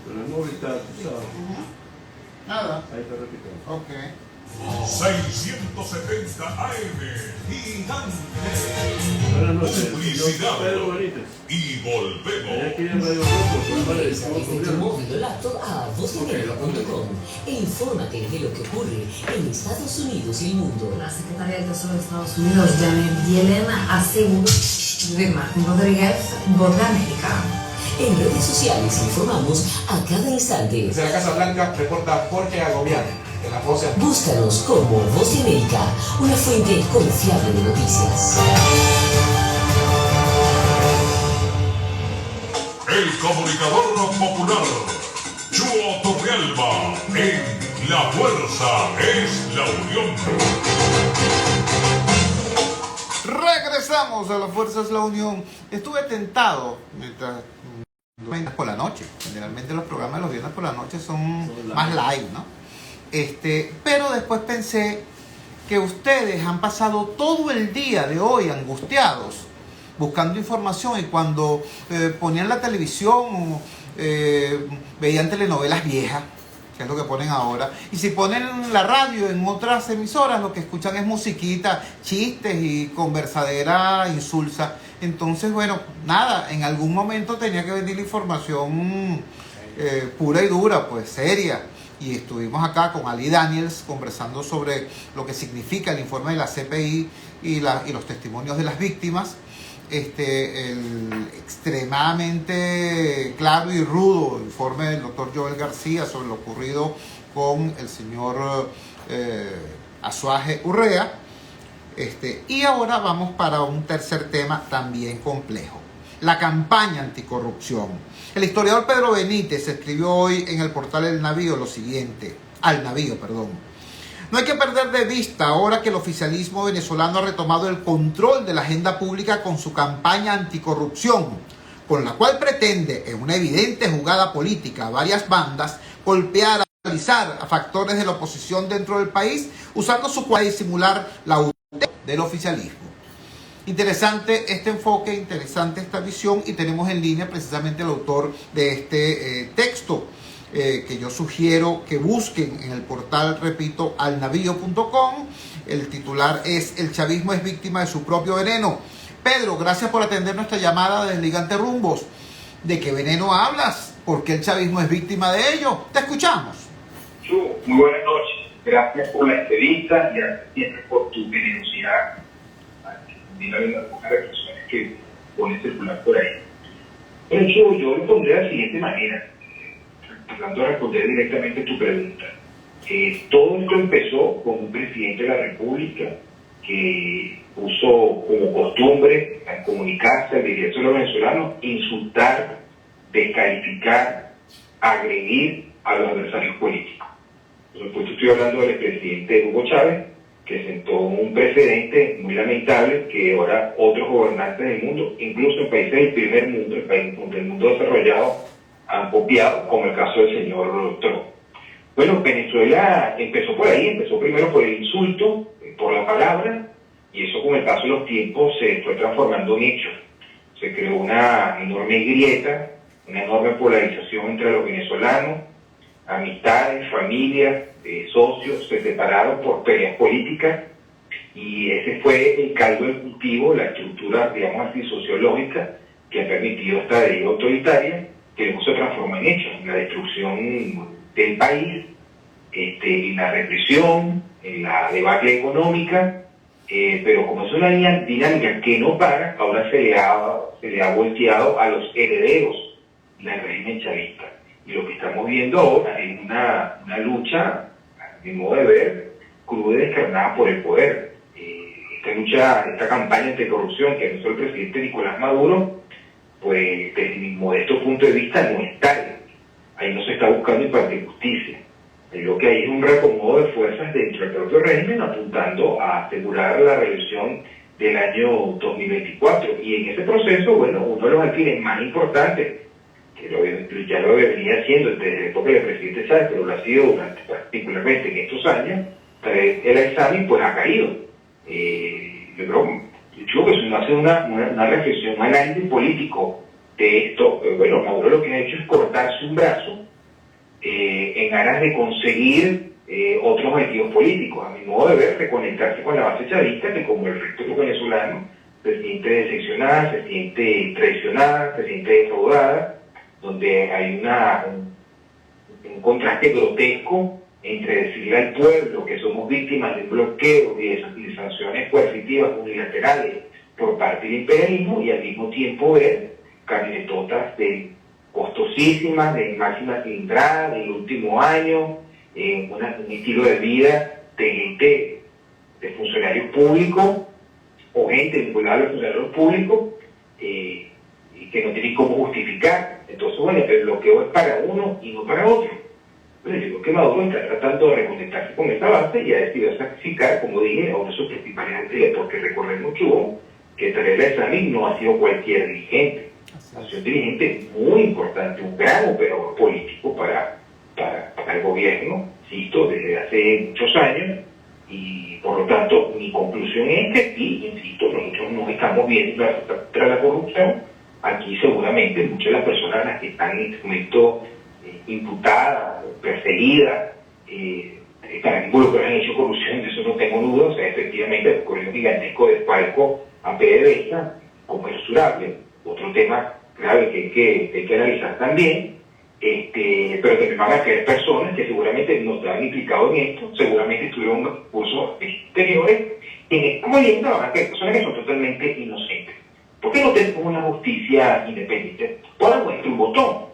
Speaker 9: Pero es Movistar, tú sabes.
Speaker 1: Nada.
Speaker 9: Ahí está repitiendo.
Speaker 1: Ok.
Speaker 3: 670 AM. Gigante.
Speaker 9: Buenas noches.
Speaker 3: Publicidad.
Speaker 9: Yo, Pedro Benítez.
Speaker 3: Y
Speaker 9: Estoy
Speaker 3: volvemos.
Speaker 9: aquí en Radio Grupo, programa de
Speaker 10: Desde tu móvil o laptop a vozdeamerica.com e infórmate de lo que ocurre en Estados Unidos y el mundo.
Speaker 7: La Secretaría del Tesoro de Estados Unidos, Janet Yellen, aseguró de Martín Rodríguez, Voz de América.
Speaker 10: En redes sociales informamos a cada instante.
Speaker 11: Desde la Casa Blanca reporta Jorge Agobián, de La Voz.
Speaker 10: Búscanos como Voz de América, una fuente confiable de noticias.
Speaker 3: El comunicador popular, Chuo Torres. de Alba en La Fuerza es la Unión.
Speaker 1: Regresamos a La Fuerza es la Unión. Estuve tentado mientras por la noche. Generalmente los programas de los viernes por la noche son más live, ¿no? Pero después pensé que ustedes han pasado todo el día de hoy angustiados buscando información, y cuando ponían la televisión veían telenovelas viejas, que es lo que ponen ahora, y si ponen la radio en otras emisoras, lo que escuchan es musiquita, chistes y conversadera insulsa. Entonces, bueno, nada, en algún momento tenía que venir la información pura y dura, pues seria. Y estuvimos acá con Ali Daniels conversando sobre lo que significa el informe de la CPI y los testimonios de las víctimas. El extremadamente claro y rudo informe del doctor Joel García sobre lo ocurrido con el señor Azuaje Urrea. Y ahora vamos para un tercer tema también complejo: la campaña anticorrupción. El historiador Pedro Benítez escribió hoy en el portal El Navío lo siguiente: Al Navío, perdón. No hay que perder de vista, ahora que el oficialismo venezolano ha retomado el control de la agenda pública con su campaña anticorrupción, con la cual pretende, en una evidente jugada política a varias bandas, golpear, paralizar a factores de la oposición dentro del país, usando su para disimular la autoridad del oficialismo. Interesante este enfoque, interesante esta visión, y tenemos en línea precisamente el autor de este texto, que yo sugiero que busquen en el portal, repito, alnavío.com. El titular es: El chavismo es víctima de su propio veneno. Pedro, gracias por atender nuestra llamada desde Ligante Rumbos. ¿De qué veneno hablas? ¿Por qué el chavismo es víctima de ello? Te escuchamos.
Speaker 12: Muy buenas noches. Gracias por la entrevista y gracias siempre por tu generosidad. También hay algunas reflexiones que pones circular por ahí. Pero yo lo pondré de la siguiente manera, tratando de responder directamente tu pregunta. Todo esto empezó con un presidente de la República que puso como costumbre al comunicarse al directo de los venezolanos insultar, descalificar, agredir a los adversarios políticos. Por supuesto, estoy hablando del expresidente Hugo Chávez, que sentó un precedente muy lamentable que ahora otros gobernantes del mundo, incluso en países del primer mundo, del mundo desarrollado, han copiado, como el caso del señor Trump. Bueno, Venezuela empezó por ahí, empezó primero por el insulto, por la palabra, y eso con el paso de los tiempos se fue transformando en hechos. Se creó una enorme grieta, una enorme polarización entre los venezolanos, amistades, familias, socios se separaron por peleas políticas, y ese fue el caldo de cultivo, la estructura, digamos así, sociológica, que ha permitido esta deriva autoritaria, que luego se transforma en hechos, en la destrucción del país, en la represión, en la debacle económica, pero como es una dinámica que no para, ahora se le ha volteado a los herederos del régimen chavista. Y lo que estamos viendo ahora es una lucha, a mi modo de ver, cruda y descarnada por el poder. Esta campaña anticorrupción que anunció el presidente Nicolás Maduro, pues desde mi modesto punto de vista no es tal. Ahí no se está buscando impartir justicia. Lo que hay es un reacomodo de fuerzas dentro del propio régimen apuntando a asegurar la reelección del año 2024. Y en ese proceso, bueno, uno de los alfiles más importantes, que ya lo venía haciendo desde la época del presidente Chávez, pero lo ha sido durante, particularmente en estos años, el examen pues ha caído. Yo creo que eso hace una reflexión, un análisis político de esto. Bueno, Maduro lo que ha hecho es cortarse un brazo en aras de conseguir otros objetivos políticos. A mi modo de ver, reconectarse con la base chavista, que como el resto de los venezolanos se siente decepcionada, se siente traicionada, se siente defraudada, donde hay un contraste grotesco entre decirle al pueblo que somos víctimas de bloqueo y de sanciones coercitivas unilaterales por parte del imperialismo, y al mismo tiempo ver camionetotas costosísimas, de máxima cilindrada, del último año, un estilo de vida de gente, de funcionarios públicos o gente vinculada a los funcionarios públicos, y que no tienen cómo justificar. Entonces, bueno, el bloqueo es para uno y no para otro. Bueno, yo creo que Maduro está tratando de reconectarse con esa base y ha decidido sacrificar, como dije, a uno de sus principales aldeas, porque recordemos, Chubo, que Tarek El-Aslami no ha sido cualquier dirigente, ha sido un dirigente muy importante, un gran operador político para el gobierno, insisto, desde hace muchos años, y por lo tanto mi conclusión es que aquí, insisto, nosotros no estamos viendo la lucha contra la corrupción. Aquí seguramente muchas de las personas las que están en este momento imputadas, perseguidas, están involucradas en hecho corrupción, de eso no tengo dudas. O sea, efectivamente ocurrió un gigantesco desfalco a PDVSA, como es usurable, otro tema grave que hay que analizar también. Pero también van a caer personas que seguramente no estaban implicados en esto, seguramente tuvieron unos cursos exteriores, y en esta molienda van a caer personas que son totalmente inocentes. ¿Por qué no tenemos una justicia independiente? Ahora muestra un botón.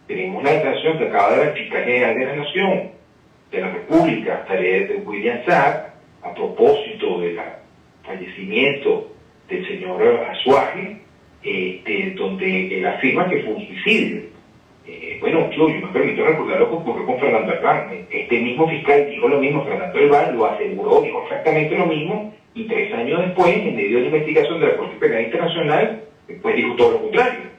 Speaker 12: Tenemos una declaración que acaba de dar el fiscal general de la Nación, de la República, de William Saab, a propósito del fallecimiento del señor Azuaje, donde él afirma que fue un suicidio. Bueno, yo me permito recordar lo que ocurrió con Fernando Albán. Este mismo fiscal dijo lo mismo, Fernando Albán lo aseguró, dijo exactamente lo mismo, y 3 años después, en medio de la investigación de la Corte Penal Internacional, pues dijo todo lo contrario.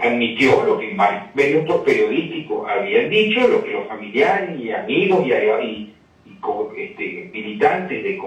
Speaker 12: Admitió lo que en varios medios periodísticos habían dicho, lo que los familiares y amigos y militantes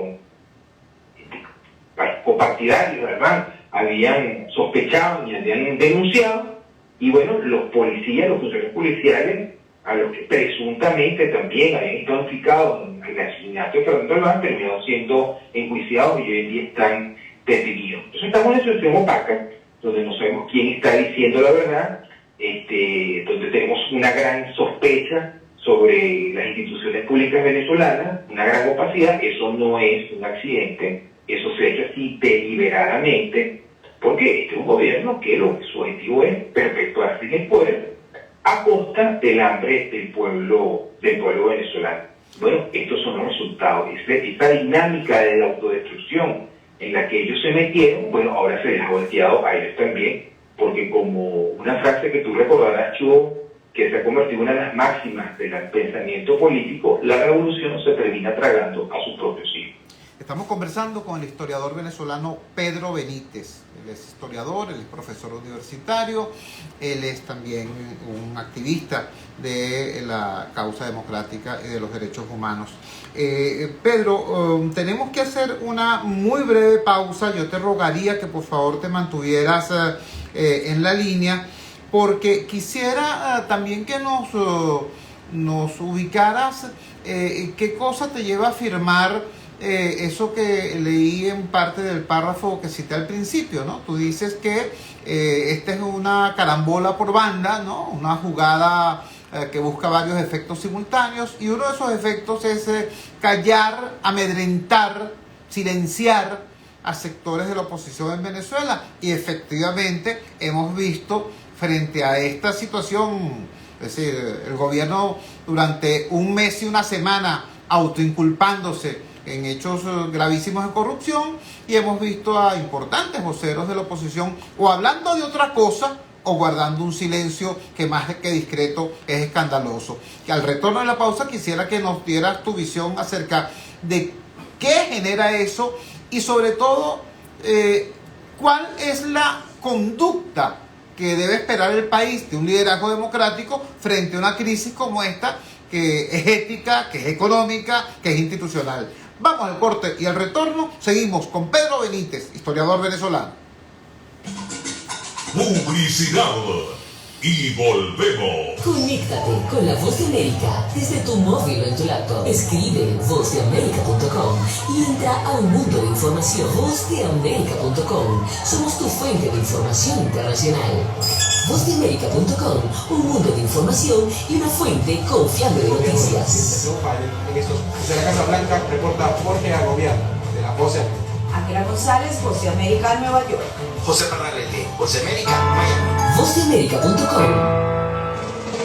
Speaker 12: copartidarios de Albán habían sospechado y habían denunciado. Y bueno, los policías, los funcionarios policiales, a los que presuntamente también habían estado implicados en el asesinato de Fernando Albán, terminaron siendo enjuiciados y hoy en día están detenidos. Entonces estamos en una situación opaca, donde no sabemos quién está diciendo la verdad, donde tenemos una gran sospecha sobre las instituciones públicas venezolanas, una gran opacidad. Eso no es un accidente, eso se ha hecho así deliberadamente, porque este es un gobierno que su objetivo es perpetuarse en el poder a costa del hambre del pueblo venezolano. Bueno, estos son los resultados. Esa dinámica de la autodestrucción en la que ellos se metieron, bueno, ahora se les ha volteado a ellos también, porque como una frase que tú recordarás, Chuo, que se ha convertido en una de las máximas del pensamiento político, la revolución se termina tragando a sus propios hijos.
Speaker 1: Estamos conversando con el historiador venezolano Pedro Benítez. Él es historiador, él es profesor universitario, él es también un activista de la causa democrática y de los derechos humanos. Pedro, tenemos que hacer una muy breve pausa. Yo te rogaría que por favor te mantuvieras en la línea, porque quisiera también que nos ubicaras qué cosa te lleva a afirmar eso que leí en parte del párrafo que cité al principio, ¿no? Tú dices que esta es una carambola por banda, ¿no? Una jugada que busca varios efectos simultáneos, y uno de esos efectos es callar, amedrentar, silenciar a sectores de la oposición en Venezuela. Y efectivamente hemos visto frente a esta situación, es decir, el gobierno durante un mes y una semana autoinculpándose en hechos gravísimos de corrupción, y hemos visto a importantes voceros de la oposición o hablando de otra cosa o guardando un silencio que más que discreto es escandaloso. Que al retorno de la pausa quisiera que nos dieras tu visión acerca de qué genera eso y sobre todo cuál es la conducta que debe esperar el país de un liderazgo democrático frente a una crisis como esta, que es ética, que es económica, que es institucional. Vamos al corte y al retorno seguimos con Pedro Benítez, historiador venezolano.
Speaker 3: Publicidad y volvemos.
Speaker 10: Conéctate con la Voz de América desde tu móvil o en tu laptop. Escribe vozdeamerica.com y entra a un mundo de información. Vozdeamerica.com. Somos tu fuente de información internacional. Vozdeamerica.com, un mundo de información y una fuente confiable de noticias.
Speaker 11: Desde la Casa Blanca reporta Jorge Agobiano, de la Voz de América.
Speaker 13: Ángela González, Voz de América, Nueva York.
Speaker 6: José Parralete, Voz de América, Miami.
Speaker 10: Vozdeamerica.com.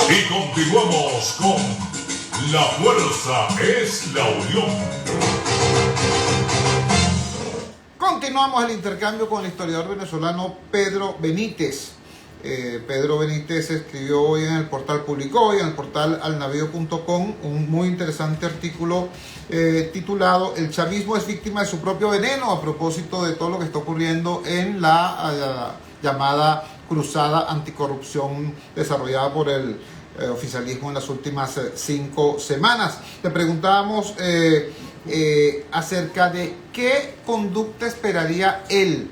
Speaker 3: Y continuamos con La Fuerza es la Unión.
Speaker 1: Continuamos el intercambio con el historiador venezolano Pedro Benítez. Pedro Benítez escribió hoy en el portal, publicó hoy en el portal alnavío.com un muy interesante artículo titulado "El chavismo es víctima de su propio veneno", a propósito de todo lo que está ocurriendo en la llamada cruzada anticorrupción desarrollada por el oficialismo en las últimas 5 semanas. Le preguntábamos acerca de qué conducta esperaría él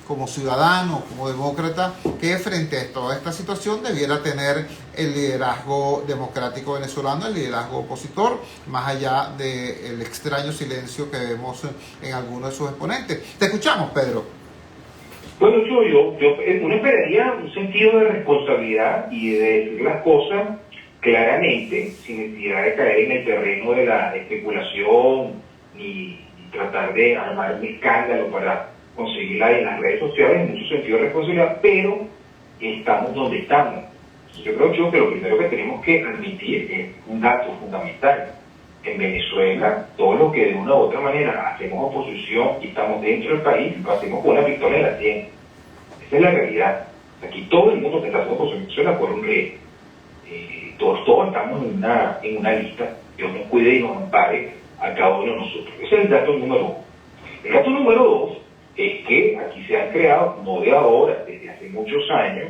Speaker 1: como ciudadano, como demócrata, que frente a toda esta situación debiera tener el liderazgo democrático venezolano, el liderazgo opositor, más allá del extraño silencio que vemos en algunos de sus exponentes. Te escuchamos, Pedro.
Speaker 12: Bueno, yo uno esperaría un sentido de responsabilidad y de decir las cosas claramente, sin necesidad de caer en el terreno de la especulación ni tratar de armar un escándalo para conseguirla en las redes sociales, mucho sentido de responsabilidad, pero estamos donde estamos. Yo creo que lo primero que tenemos que admitir es un dato fundamental. En Venezuela, todo lo que de una u otra manera hacemos oposición y estamos dentro del país, lo hacemos con una pistola en la sien. Esa es la realidad. Aquí todo el mundo que está haciendo oposición en Venezuela por un rey. Todos estamos en una lista. Dios nos cuide y nos ampare a cada uno de nosotros. Ese es el dato número 1. El dato número 2 es que aquí se han creado, no de ahora, desde hace muchos años,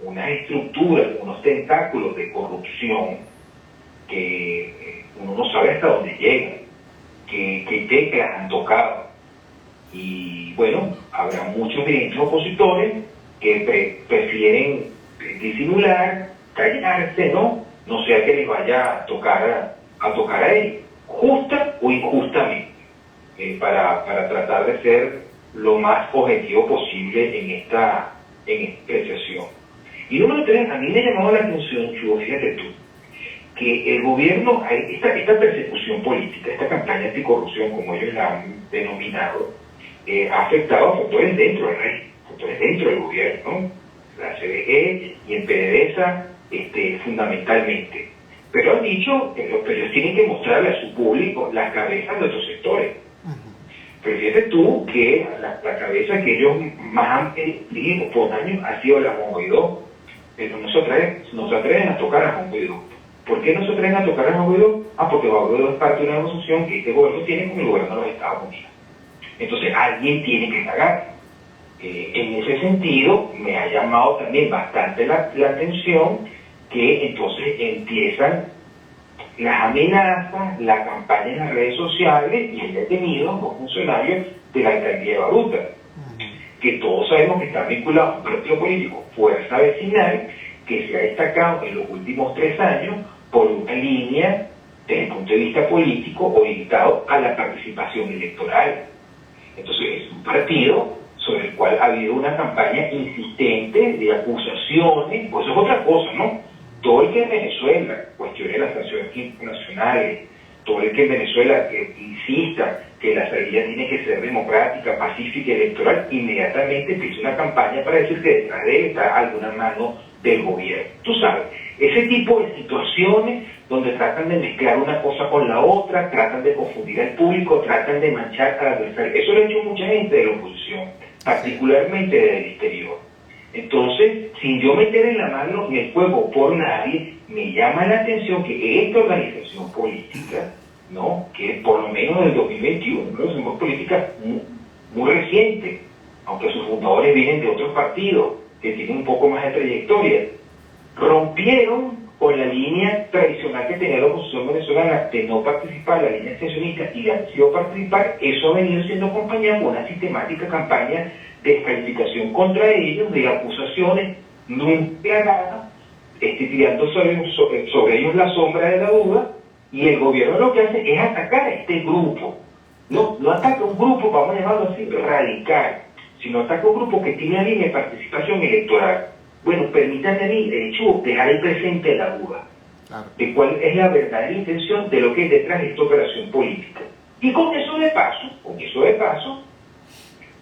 Speaker 12: unas estructuras, unos tentáculos de corrupción que uno no sabe hasta dónde llegan, que teclas han tocado. Y bueno, habrá muchos dirigentes opositores que prefieren disimular, callarse, no sea que les vaya a tocar a ellos, justa o injustamente, para tratar de ser lo más objetivo posible en esta expresión. Y número 3, a mí me ha llamado la atención, Chugo, fíjate tú, que el gobierno, esta persecución política, esta campaña anticorrupción, como ellos la han denominado, ha afectado a factores dentro del rey, factores dentro del gobierno, la CDG y en PDVSA fundamentalmente. Pero han dicho que los periodistas tienen que mostrarle a su público las cabezas de otros sectores. Pero fíjate tú que la cabeza que ellos más han elegido por años ha sido la Guaidó, pero no se atreven a tocar a Guaidó. ¿Por qué no se atreven a tocar a Guaidó? Porque Guaidó es parte de una negociación que este gobierno tiene con el gobierno de los Estados Unidos. Entonces alguien tiene que pagar. En ese sentido, me ha llamado también bastante la atención que entonces empiezan las amenazas, la campaña en las redes sociales y el detenido a 2 funcionarios de la alcaldía de Baruta, que todos sabemos que están vinculados a un partido político, Fuerza Vecinal, que se ha destacado en los últimos 3 años por una línea desde el punto de vista político orientado a la participación electoral. Entonces es un partido sobre el cual ha habido una campaña insistente de acusaciones, pues eso es otra cosa, ¿no? Todo el que en Venezuela cuestione las sanciones internacionales, todo el que en Venezuela insista que la salida tiene que ser democrática, pacífica y electoral, inmediatamente empieza una campaña para decir que detrás de él está alguna mano del gobierno. Tú sabes, ese tipo de situaciones donde tratan de mezclar una cosa con la otra, tratan de confundir al público, tratan de manchar al adversario. Eso lo ha hecho mucha gente de la oposición, particularmente del exterior. Entonces, sin yo meter en la mano en el fuego por nadie, me llama la atención que esta organización política, ¿no?, que por lo menos del 2021, una organización política muy reciente, aunque sus fundadores vienen de otros partidos que tienen un poco más de trayectoria, rompieron con la línea tradicional que tenía la oposición venezolana de no participar, la línea extensionista, y han sido participar. Eso ha venido siendo acompañado con una sistemática campaña de descalificación contra ellos, de acusaciones nunca claras, tirando sobre ellos la sombra de la duda, y el gobierno lo que hace es atacar a este grupo. No ataca a un grupo, vamos a llamarlo así, radical, sino ataca a un grupo que tiene una línea de participación electoral. Bueno, permítanme a mí, de hecho, dejar ahí presente la duda de cuál es la verdadera intención de lo que es detrás de esta operación política. Y con eso de paso,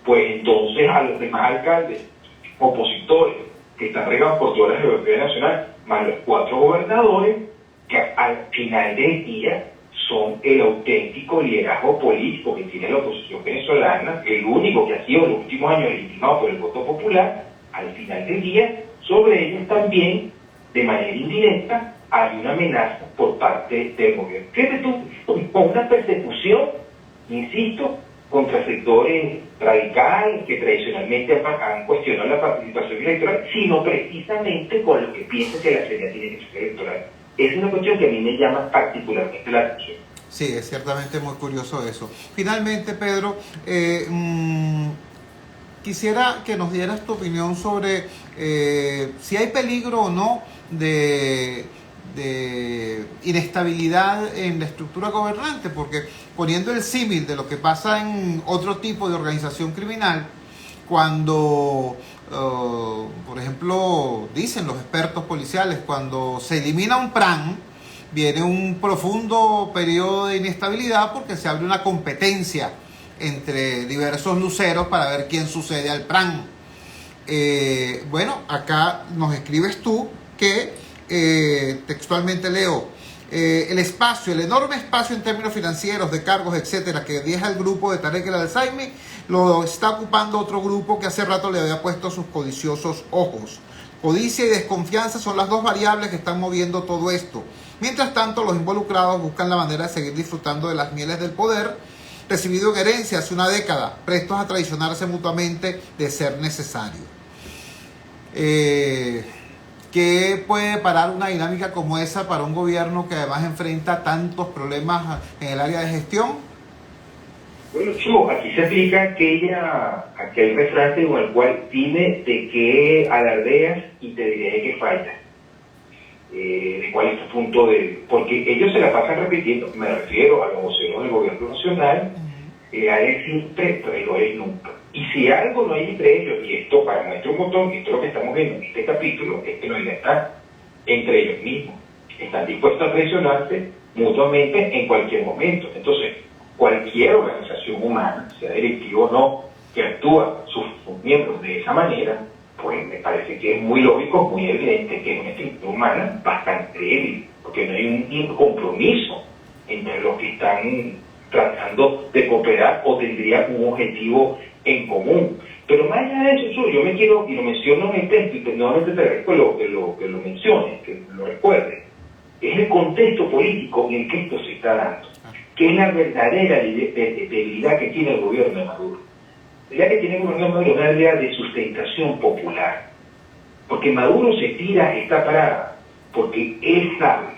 Speaker 12: pues entonces a los demás alcaldes, opositores, que están regados por toda la geografía nacional, más los 4 gobernadores, que al final del día son el auténtico liderazgo político que tiene la oposición venezolana, el único que ha sido en los últimos años legitimado por el voto popular, al final del día, sobre ellos también, de manera indirecta, hay una amenaza por parte del gobierno. Fíjate tú, con una persecución, insisto, contra sectores radicales que tradicionalmente han cuestionado la participación electoral, sino precisamente con lo que piensa que la seriedad tiene que ser electoral. Es una cuestión que a mí me llama particularmente la atención.
Speaker 1: Sí, es ciertamente muy curioso eso. Finalmente, Pedro, quisiera que nos dieras tu opinión sobre si hay peligro o no de inestabilidad en la estructura gobernante, porque poniendo el símil de lo que pasa en otro tipo de organización criminal, cuando, por ejemplo, dicen los expertos policiales, cuando se elimina un PRAN, viene un profundo periodo de inestabilidad porque se abre una competencia entre diversos luceros para ver quién sucede al PRAN. Bueno, acá nos escribes tú que, textualmente leo, el espacio, el enorme espacio en términos financieros, de cargos, etcétera, que deja el grupo de Tarek El Al-Zaimi, lo está ocupando otro grupo que hace rato le había puesto sus codiciosos ojos. Codicia y desconfianza son las dos variables que están moviendo todo esto. Mientras tanto, los involucrados buscan la manera de seguir disfrutando de las mieles del poder, recibido en herencia hace una década, prestos a traicionarse mutuamente de ser necesario. ¿Qué puede parar una dinámica como esa para un gobierno que además enfrenta tantos problemas en el área de gestión?
Speaker 12: Bueno, Chivo, aquí se aplica aquel refrán con el cual dime de qué alardeas y te diré de qué falta. De cuál es tu punto de... Porque ellos se la pasan repitiendo, me refiero a los voceros del gobierno nacional, a él siempre, pero él nunca. Y si algo no hay entre ellos, y esto para nuestro botón, esto es lo que estamos viendo en este capítulo, es que no hay lealtad entre ellos mismos. Están dispuestos a traicionarse mutuamente en cualquier momento. Entonces, cualquier organización humana, sea delictiva o no, que actúa sus miembros de esa manera, pues me parece que es muy lógico, muy evidente que es una estructura humana bastante débil, porque no hay un compromiso entre los que están tratando de cooperar o tendrían un objetivo en común. Pero más allá de eso, yo me quiero, y lo menciono en el texto, y nuevamente te agradezco que lo menciones, que lo recuerdes, es el contexto político en el que esto se está dando, que es la verdadera debilidad que tiene el gobierno de Maduro. La que tiene el gobierno de Maduro es una idea de sustentación popular, porque Maduro se tira esta parada, porque él sabe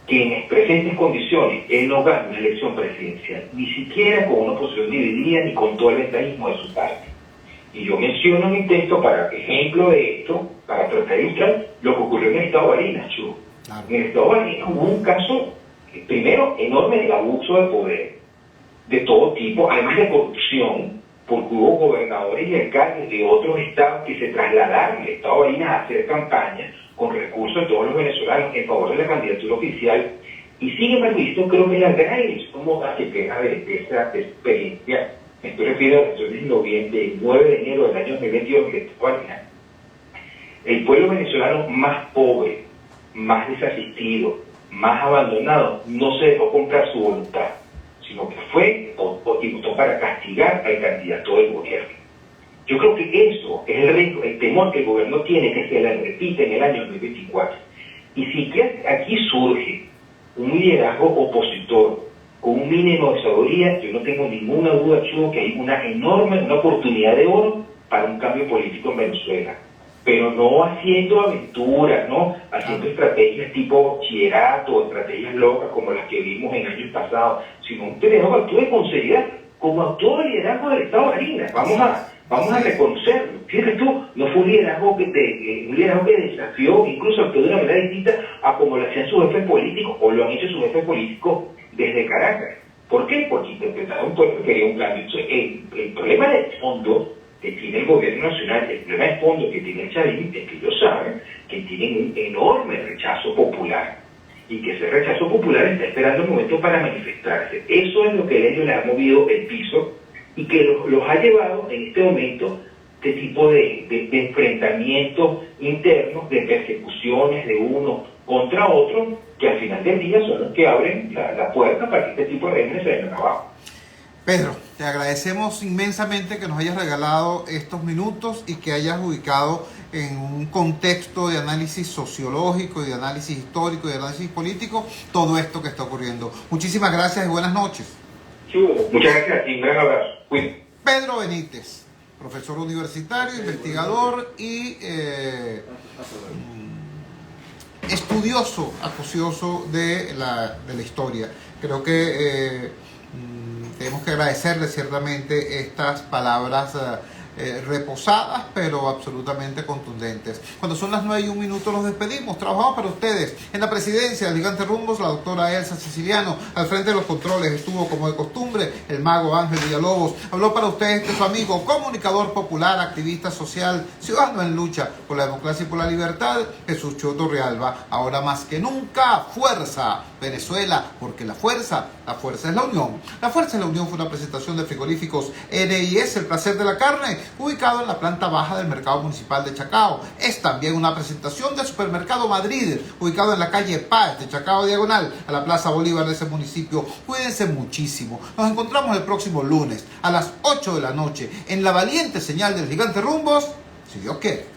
Speaker 12: que en las presentes condiciones él no gana una elección presidencial, ni siquiera con una oposición dividida ni con todo el ventajismo de su parte. Y yo menciono en mi texto, para ejemplo de esto, para tratar de ilustrar lo que ocurrió en el estado de Barinas, Chu. En el estado de Barinas hubo un caso, primero, enorme de abuso de poder, de todo tipo, además de corrupción, porque hubo gobernadores y alcaldes de otros estados que se trasladaron al estado de Barinas a hacer campaña con recursos de todos los venezolanos en favor de la candidatura oficial. Y sin embargo, esto creo que es la gran elección modal que queda de esa experiencia. Me estoy refiriendo a la elección del 9 de enero del año 2022 que estuvo Barinas. El pueblo venezolano más pobre, más desasistido, más abandonado, no se dejó comprar su voluntad, sino que fue y votó para castigar al candidato del gobierno. Yo creo que eso es el temor que el gobierno tiene, que se le repite en el año 2024. Y si que aquí surge un liderazgo opositor con un mínimo de sabiduría, yo no tengo ninguna duda, Chugo, que hay una oportunidad de oro para un cambio político en Venezuela. Pero no haciendo aventuras, no haciendo estrategias tipo bachillerato, estrategias locas como las que vimos en años pasados, sino un liderazgo que actúe con seriedad, como actuó el liderazgo del Estado de Barinas. Vamos a reconocerlo. Fíjate tú, no fue un liderazgo que desafió, incluso actuó de una manera distinta a como lo hacían sus jefes políticos, o lo han hecho sus jefes políticos desde Caracas. ¿Por qué? Porque interpretaron un pueblo que quería un cambio. Entonces, el problema de fondo que tiene el gobierno nacional, el problema de fondo que tiene el chavismo, es que ellos saben que tienen un enorme rechazo popular y que ese rechazo popular está esperando un momento para manifestarse. Eso es lo que a ellos les ha movido el piso y que los ha llevado en este momento este tipo de enfrentamientos internos, de persecuciones de uno contra otro, que al final del día son los que abren la puerta para que este tipo de regímenes se vengan abajo.
Speaker 1: Pedro, Te agradecemos inmensamente que nos hayas regalado estos minutos y que hayas ubicado en un contexto de análisis sociológico, de análisis histórico, de análisis político, todo esto que está ocurriendo. Muchísimas gracias y buenas noches.
Speaker 12: Muchas gracias y un gran abrazo.
Speaker 1: Pedro Benítez, profesor universitario, investigador y estudioso, acucioso de la historia. Creo que tenemos que agradecerle ciertamente estas palabras reposadas pero absolutamente contundentes. Cuando son las 9:01 los despedimos. Trabajamos para ustedes en la presidencia del Gigante Rumbos, la doctora Elsa Siciliano. Al frente de los controles estuvo, como de costumbre, el mago Ángel Villalobos. Habló para ustedes su amigo, comunicador popular, activista social, ciudadano en lucha por la democracia y por la libertad, Jesús Choto Realba. Ahora más que nunca, fuerza Venezuela, porque la fuerza es la unión. La fuerza es la unión fue una presentación de Frigoríficos R&S, el placer de la carne, ubicado en la planta baja del Mercado Municipal de Chacao. Es también una presentación de Supermercado Madrid, ubicado en la calle Paz de Chacao, diagonal a la Plaza Bolívar de ese municipio. Cuídense muchísimo. Nos encontramos el próximo lunes a las 8 de la noche en la valiente señal del Gigante Rumbos, si Dios quiere.